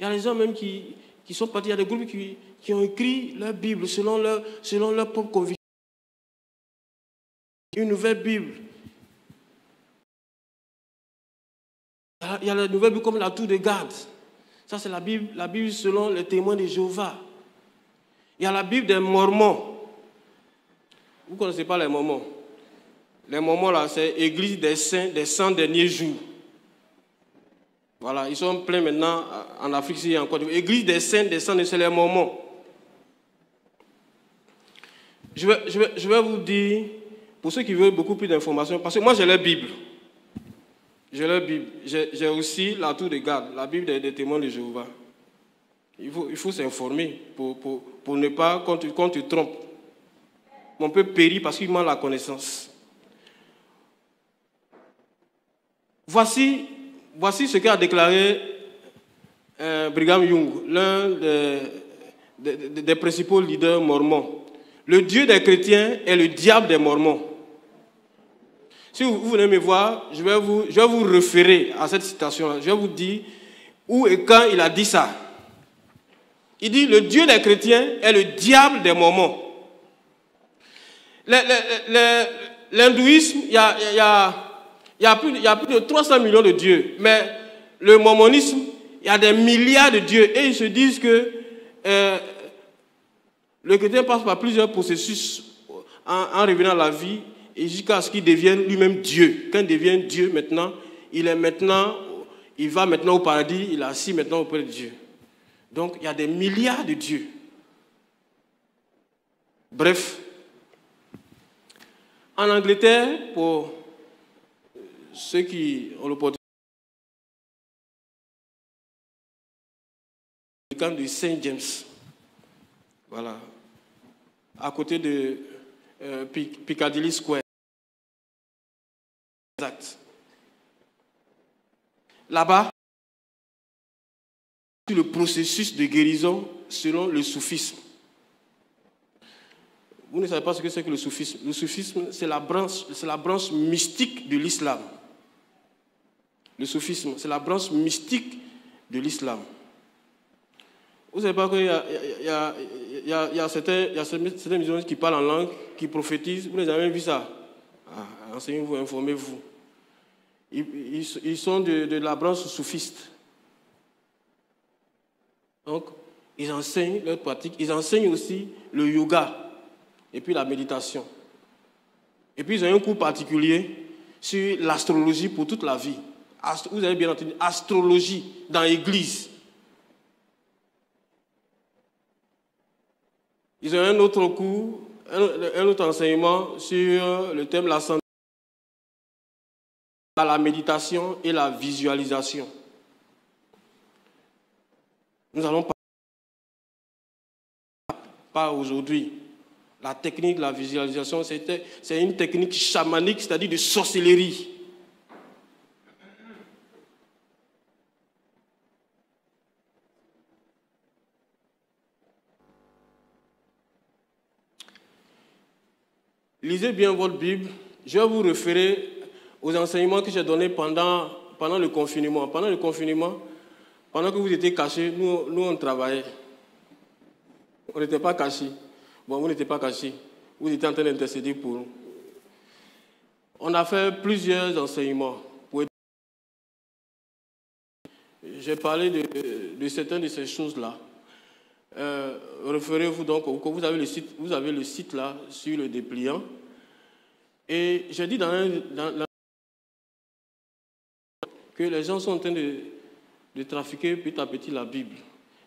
y a des gens même qui sont partis, il y a des groupes qui ont écrit leur Bible selon leur propre conviction. Une nouvelle Bible. Il y a la nouvelle Bible comme la tour de garde. Ça, c'est la Bible selon les témoins de Jéhovah. Il y a la Bible des Mormons. Vous ne connaissez pas les Mormons? Les Mormons, là, c'est Église des 100 derniers jours. Voilà, ils sont pleins maintenant en Afrique, il y a encore. Église des 100 c'est les Mormons. Je vais vous dire, pour ceux qui veulent beaucoup plus d'informations, parce que moi, j'ai la Bible. J'ai aussi la tour de garde, la Bible des témoins de Jéhovah. Il faut s'informer pour ne pas, quand tu te trompes, on peut périr parce qu'il manque la connaissance. Voici ce qu'a déclaré Brigham Young, l'un des principaux leaders mormons. Le Dieu des chrétiens est le diable des Mormons. Si vous venez me voir, je vais vous référer à cette citation-là. Je vais vous dire où et quand il a dit ça. Il dit, le Dieu des chrétiens est le diable des Mormons. L'hindouisme, il y a plus de 300 millions de dieux. Mais le mormonisme, il y a des milliards de dieux. Et ils se disent que le chrétien passe par plusieurs processus en revenant à la vie et jusqu'à ce qu'il devienne lui-même Dieu. Quand il devient Dieu maintenant, il va maintenant au paradis, il est assis maintenant auprès de Dieu. Donc il y a des milliards de dieux. Bref, en Angleterre, pour ceux qui ont l'opportunité, le camp de Saint James, voilà, à côté de Piccadilly Square. Exact. Là-bas, c'est le processus de guérison selon le soufisme. Vous ne savez pas ce que c'est que le soufisme. Le soufisme, c'est la branche mystique de l'islam. Le soufisme, c'est la branche mystique de l'islam. Vous ne savez pas qu'il y a certaines musulmans qui parlent en langue, qui prophétisent. Vous n'avez jamais vu ça? Enseignez-vous, informez-vous. Ils sont de la branche soufiste. Donc, ils enseignent leur pratique. Ils enseignent aussi le yoga et puis la méditation. Et puis, ils ont un cours particulier sur l'astrologie pour toute la vie. Vous avez bien entendu, astrologie dans l'église. Ils ont un autre cours, un autre enseignement sur le thème de la santé, la méditation et la visualisation. Nous allons pas aujourd'hui. La technique de la visualisation, c'est une technique chamanique, c'est-à-dire de sorcellerie. Lisez bien votre Bible je vais vous référer aux enseignements que j'ai donnés pendant le confinement. Pendant le confinement, pendant que vous étiez cachés, nous on travaillait. On n'était pas cachés. Bon, vous n'étiez pas cachés. Vous étiez en train d'intercéder pour nous. On a fait plusieurs enseignements. J'ai parlé de certaines de ces choses-là. Référez-vous donc, vous avez le site là sur le dépliant. Et j'ai dit que les gens sont en train de trafiquer petit à petit la Bible.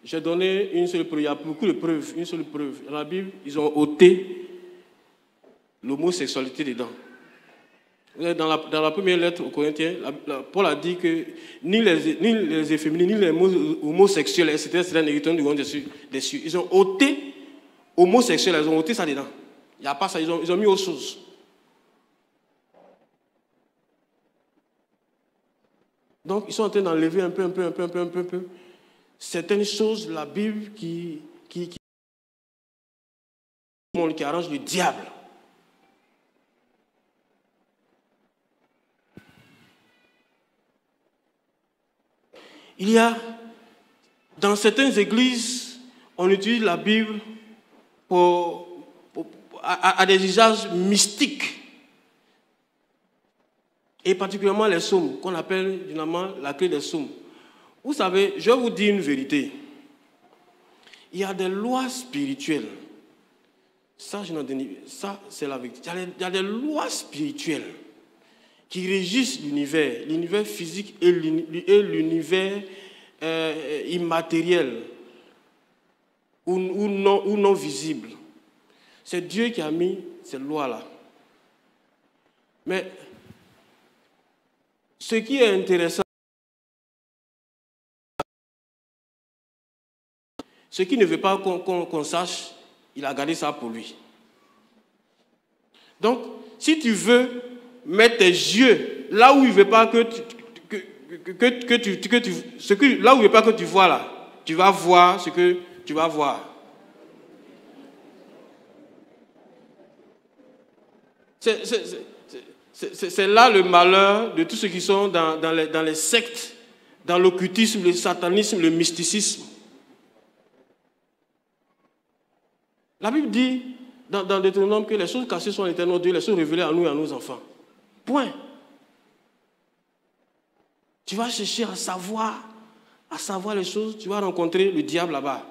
J'ai donné une seule preuve, il y a beaucoup de preuves, une seule preuve. Dans la Bible, ils ont ôté l'homosexualité dedans. Dans la première lettre aux Corinthiens, Paul a dit que ni les efféminés, ni les homosexuels, etc., n'hériteront du royaume des cieux. Ils ont ôté homosexuels, ils ont ôté ça dedans. Il n'y a pas ça, ils ont mis autre chose. Donc, ils sont en train d'enlever un peu certaines choses, la Bible qui arrange le diable. Il y a, dans certaines églises, on utilise la Bible à des usages mystiques. Et particulièrement les psaumes, qu'on appelle finalement la clé des psaumes. Vous savez, je vais vous dire une vérité. Il y a des lois spirituelles. Ça, c'est la vérité. Il y a des lois spirituelles qui régissent l'univers physique et l'univers immatériel ou non visible. C'est Dieu qui a mis ces lois-là. Mais ce qui est intéressant, ce qui ne veut pas qu'on sache, il a gardé ça pour lui. Donc, si tu veux mettre tes yeux là où il ne veut pas là où il veut pas que tu vois là, tu vas voir ce que tu vas voir. C'est là le malheur de tous ceux qui sont dans les sectes, dans l'occultisme, le satanisme, le mysticisme. La Bible dit dans Deutéronome que les choses cachées sont à l'éternel Dieu, les choses révélées à nous et à nos enfants. Point. Tu vas chercher à savoir les choses, tu vas rencontrer le diable là-bas.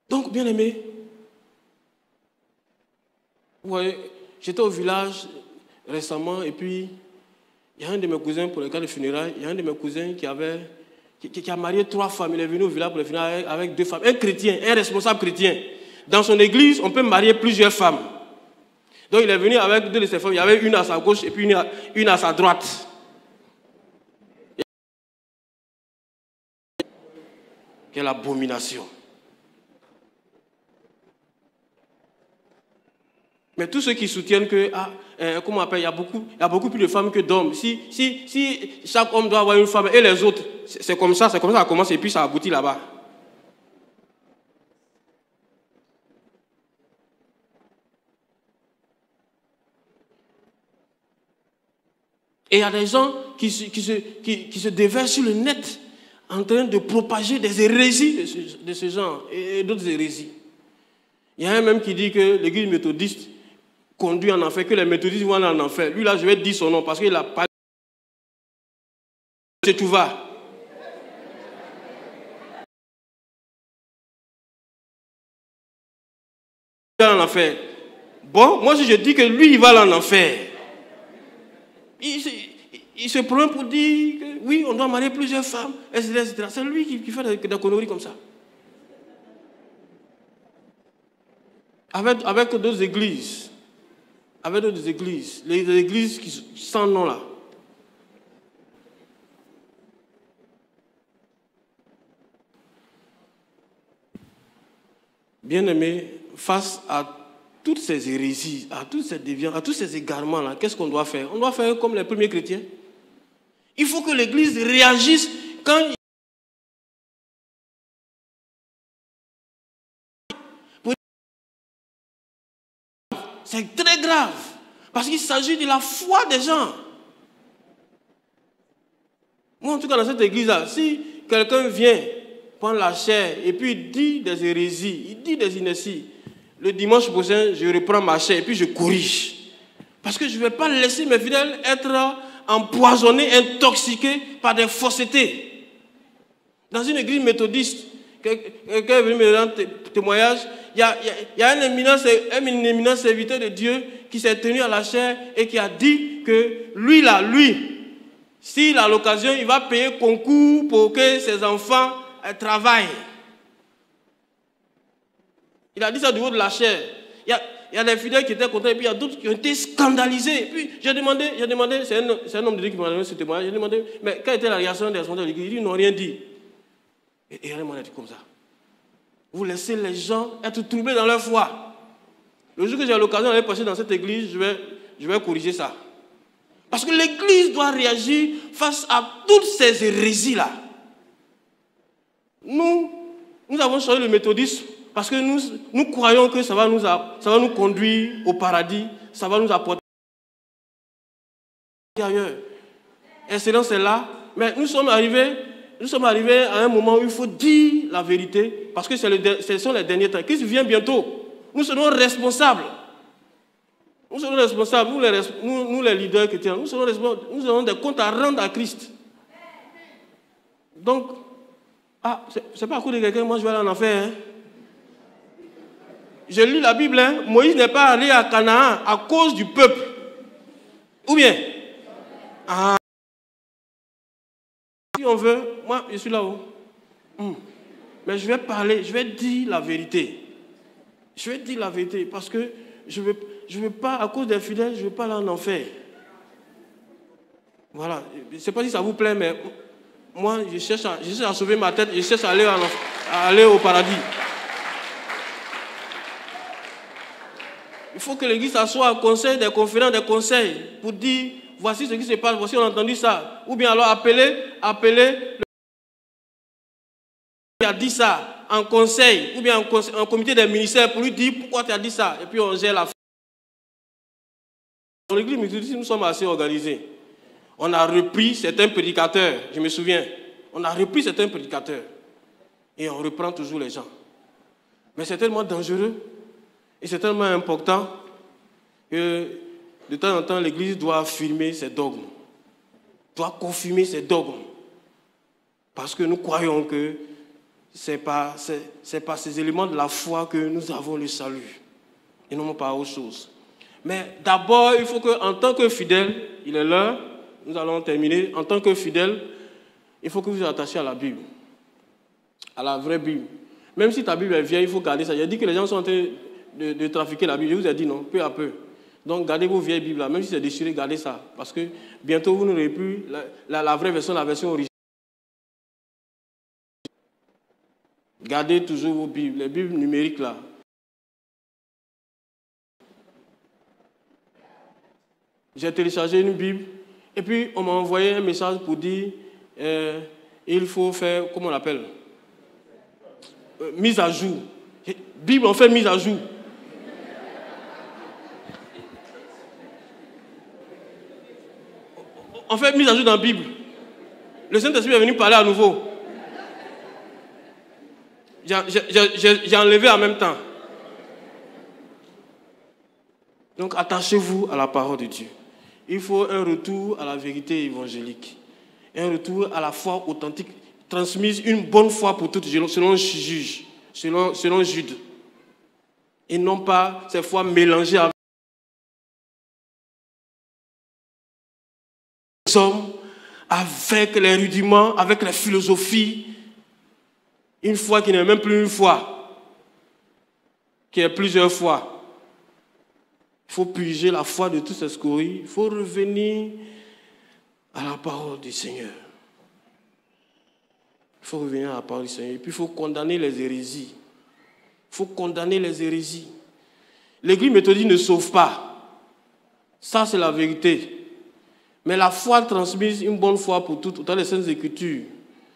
Donc, bien aimé, vous voyez, j'étais au village récemment et puis il y a un de mes cousins pour le cas de funérailles, il y a un de mes cousins qui a marié 3 femmes. Il est venu au village pour le funérailles avec 2 femmes. Un chrétien, un responsable chrétien. Dans son église, on peut marier plusieurs femmes. Donc il est venu avec 2 de ses femmes. Il y avait une à sa gauche et puis une à sa droite. Quelle abomination. Mais tous ceux qui soutiennent que, comment on appelle, il y a beaucoup plus de femmes que d'hommes. Si chaque homme doit avoir une femme et les autres, c'est comme ça, ça commence et puis ça aboutit là-bas. Et il y a des gens qui se déversent sur le net en train de propager des hérésies de ce genre et d'autres hérésies. Il y a un même qui dit que l'église méthodiste conduit en enfer, que les méthodistes vont aller en enfer. Lui là, je vais dire son nom parce qu'il a parlé. C'est tout va. Il va en enfer. Bon, moi si je dis que lui il va aller en enfer, il se prend pour dire que oui, on doit marier plusieurs femmes, etc. C'est lui qui fait des conneries comme ça. Avec d'autres églises. Avec d'autres églises. Les églises qui sans nom là. Bien-aimés, face à toutes ces hérésies, à toutes ces déviances, à tous ces égarements là, qu'est-ce qu'on doit faire? On doit faire comme les premiers chrétiens. Il faut que l'église réagisse quand c'est très grave. Parce qu'il s'agit de la foi des gens. Moi, en tout cas, dans cette église-là, si quelqu'un vient prendre la chair et puis il dit des hérésies, il dit des inerties, le dimanche prochain, je reprends ma chair et puis je corrige. Parce que je ne vais pas laisser mes fidèles être empoisonnés, intoxiqués par des faussetés. Dans une église méthodiste, quelqu'un est venu me rendre témoignage, il y a un éminent serviteur de Dieu qui s'est tenu à la chair et qui a dit que lui, s'il a l'occasion, il va payer concours pour que ses enfants travaillent. Il a dit ça du haut de la chair. Il y a des fidèles qui étaient contents et puis il y a d'autres qui ont été scandalisés. Et puis j'ai demandé, c'est un homme de Dieu qui m'a donné ce témoignage, j'ai demandé, mais quelle était la réaction des responsables de l'église? Ils n'ont rien dit. Et il m'a dit comme ça. Vous laissez les gens être troublés dans leur foi. Le jour que j'ai l'occasion d'aller passer dans cette église, je vais corriger ça. Parce que l'église doit réagir face à toutes ces hérésies-là. Nous avons changé le méthodisme parce que nous croyons que ça va nous conduire au paradis, ça va nous apporter ailleurs. Excellence est là, mais nous sommes arrivés à un moment où il faut dire la vérité parce que ce sont les derniers temps. Christ vient bientôt. Nous serons responsables. Nous serons responsables, nous les leaders chrétiens, nous aurons des comptes à rendre à Christ. Donc, c'est pas à cause de quelqu'un, moi je vais aller en enfer. Hein. Je lis la Bible, hein. Moïse n'est pas allé à Canaan à cause du peuple. Ou bien si on veut, moi je suis là-haut. Mais je vais dire la vérité. Je vais dire la vérité parce que je ne veux pas, à cause des fidèles, je ne veux pas aller en enfer. Voilà. Je ne sais pas si ça vous plaît, mais moi, je cherche à sauver ma tête, je cherche à aller au paradis. Il faut que l'église s'assoie au conseil, des conférences, des conseils, pour dire, voici ce qui se passe, voici on a entendu ça. Ou bien alors appeler qui a dit ça en conseil, ou bien en comité des ministères pour lui dire pourquoi tu as dit ça. Et puis on gère la fin. Dans l'église méthodiste, nous sommes assez organisés. On a repris certains prédicateurs, je me souviens. On a repris certains prédicateurs. Et on reprend toujours les gens. Mais c'est tellement dangereux et c'est tellement important que de temps en temps, l'église doit affirmer ses dogmes. Doit confirmer ses dogmes. Parce que nous croyons que c'est par ces éléments de la foi que nous avons le salut. Et non pas autre chose. Mais d'abord, il faut qu'en tant que fidèle, il est l'heure, nous allons terminer, en tant que fidèle, il faut que vous vous attachiez à la Bible. À la vraie Bible. Même si ta Bible est vieille, il faut garder ça. J'ai dit que les gens sont en train de trafiquer la Bible. Je vous ai dit non, peu à peu. Donc gardez vos vieilles Bibles là, même si c'est déchiré, gardez ça. Parce que bientôt vous n'aurez plus la vraie version, la version originale. Gardez toujours vos Bibles, les Bibles numériques là. J'ai téléchargé une Bible et puis on m'a envoyé un message pour dire il faut faire, comment on l'appelle, mise à jour. Bible, on fait mise à jour. On fait mise à jour dans la Bible. Le Saint-Esprit est venu parler à nouveau. J'ai enlevé en même temps. Donc attachez-vous à la parole de Dieu. Il faut un retour à la vérité évangélique. Un retour à la foi authentique, transmise une bonne fois pour toutes, selon Jude. Et non pas ces fois mélangées avec les hommes, avec les rudiments, avec les philosophies. Une foi qui n'est même plus une foi, qui est plusieurs fois. Il faut purger la foi de toutes ces scories. Il faut revenir à la parole du Seigneur. Il faut revenir à la parole du Seigneur. Et puis il faut condamner les hérésies. Il faut condamner les hérésies. L'église méthodiste ne sauve pas. Ça, c'est la vérité. Mais la foi transmise, une bonne foi pour toutes, dans les Saintes Écritures,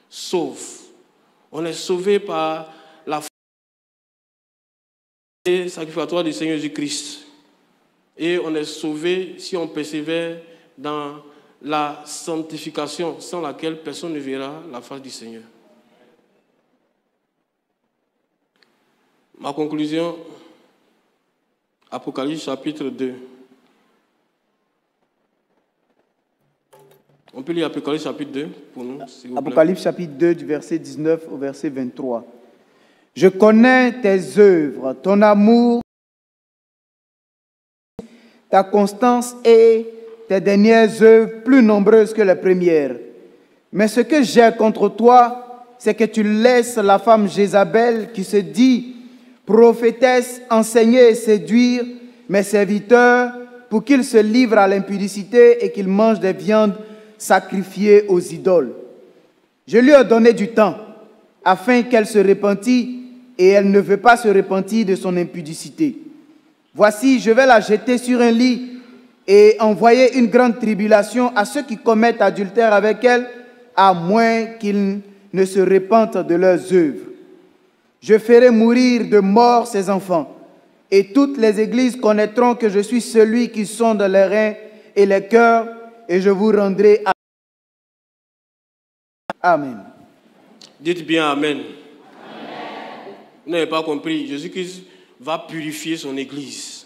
sauve. On est sauvé par la foi sacrificatoire du Seigneur Jésus-Christ. Et on est sauvé si on persévère dans la sanctification, sans laquelle personne ne verra la face du Seigneur. Ma conclusion, Apocalypse chapitre 2. On peut lire Apocalypse chapitre 2 pour nous, s'il vous plaît. Apocalypse chapitre 2 du verset 19 au verset 23. Je connais tes œuvres, ton amour, ta constance et tes dernières œuvres plus nombreuses que les premières. Mais ce que j'ai contre toi, c'est que tu laisses la femme Jézabel qui se dit prophétesse enseigner et séduire mes serviteurs pour qu'ils se livrent à l'impudicité et qu'ils mangent des viandes sacrifiées aux idoles. Je lui ai donné du temps afin qu'elle se repentît et elle ne veut pas se repentir de son impudicité. Voici, je vais la jeter sur un lit et envoyer une grande tribulation à ceux qui commettent adultère avec elle, à moins qu'ils ne se repentent de leurs œuvres. Je ferai mourir de mort ses enfants, et toutes les églises connaîtront que je suis celui qui sonde les reins et les cœurs, et je vous rendrai à... Amen. Dites bien Amen. Vous n'avez pas compris, Jésus-Christ va purifier son église.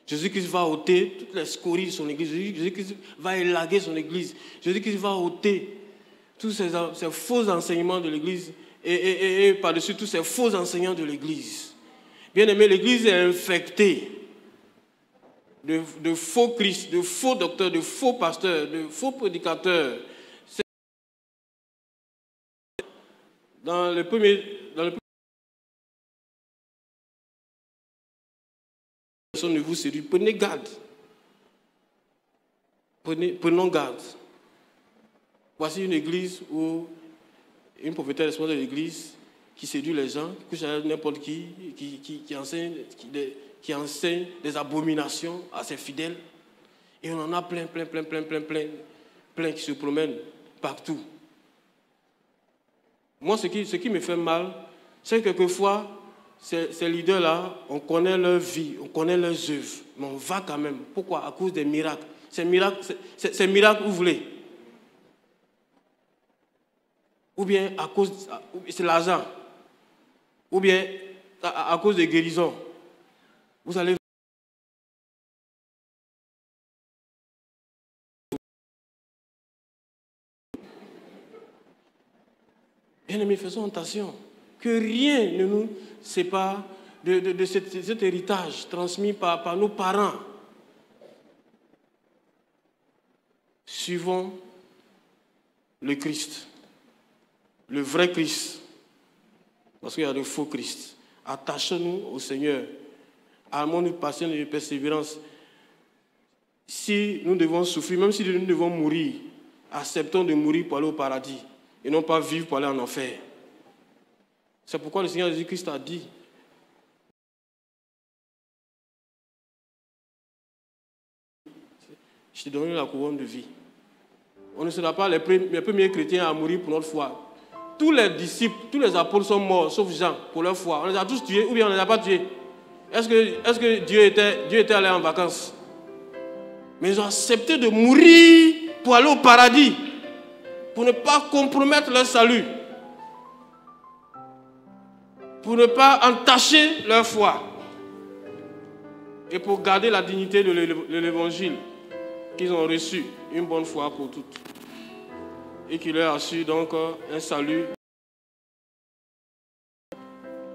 Jésus-Christ va ôter toutes les scories de son église. Jésus-Christ va élaguer son église. Jésus-Christ va ôter tous ces faux enseignements de l'église et par-dessus tous ces faux enseignants de l'église. Bien aimé, l'église est infectée de faux Christ, de faux docteurs, de faux pasteurs, de faux prédicateurs. Dans le premier personne ne vous séduit. Prenez garde. Prenons garde. Voici une église où une prophétesse responsable de l'église qui séduit les gens, qui couche avec n'importe qui enseigne des abominations à ses fidèles. Et on en a plein qui se promènent partout. Moi, ce qui me fait mal, c'est que quelquefois, ces leaders-là, on connaît leur vie, on connaît leurs œuvres, mais on va quand même. Pourquoi? À cause des miracles. Ces miracles, vous voulez? Ou bien à cause, c'est l'argent. Ou bien à cause des guérisons. Vous allez... Bien aimés, faisons attention. Que rien ne nous sépare de cet héritage transmis par nos parents. Suivons le Christ, le vrai Christ, parce qu'il y a de faux Christ. Attachons-nous au Seigneur, armons-nous de patience et de persévérance. Si nous devons souffrir, même si nous devons mourir, acceptons de mourir pour aller au paradis et non pas vivre pour aller en enfer. C'est pourquoi le Seigneur Jésus-Christ a dit: je te donnerai la couronne de vie. On ne sera pas les premiers chrétiens à mourir pour notre foi. Tous les disciples, tous les apôtres sont morts, sauf Jean, pour leur foi. On les a tous tués ou bien on ne les a pas tués. Est-ce que Dieu était allé en vacances? Mais ils ont accepté de mourir pour aller au paradis, pour ne pas compromettre leur salut, pour ne pas entacher leur foi et pour garder la dignité de l'évangile qu'ils ont reçu une bonne fois pour toutes et qui leur assure donc un salut.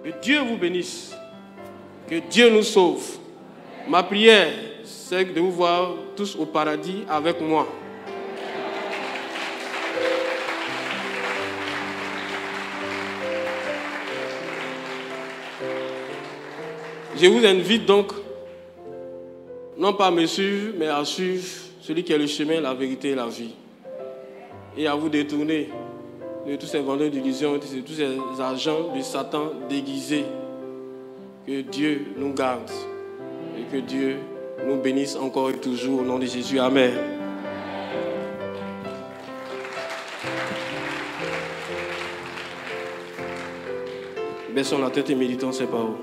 Que Dieu vous bénisse, que Dieu nous sauve. Ma prière, c'est de vous voir tous au paradis avec moi. Je vous invite donc, non pas à me suivre, mais à suivre celui qui est le chemin, la vérité et la vie. Et à vous détourner de tous ces vendeurs d'illusions, de tous ces agents de Satan déguisés. Que Dieu nous garde et que Dieu nous bénisse encore et toujours au nom de Jésus. Amen. Baissons la tête et méditons ces paroles.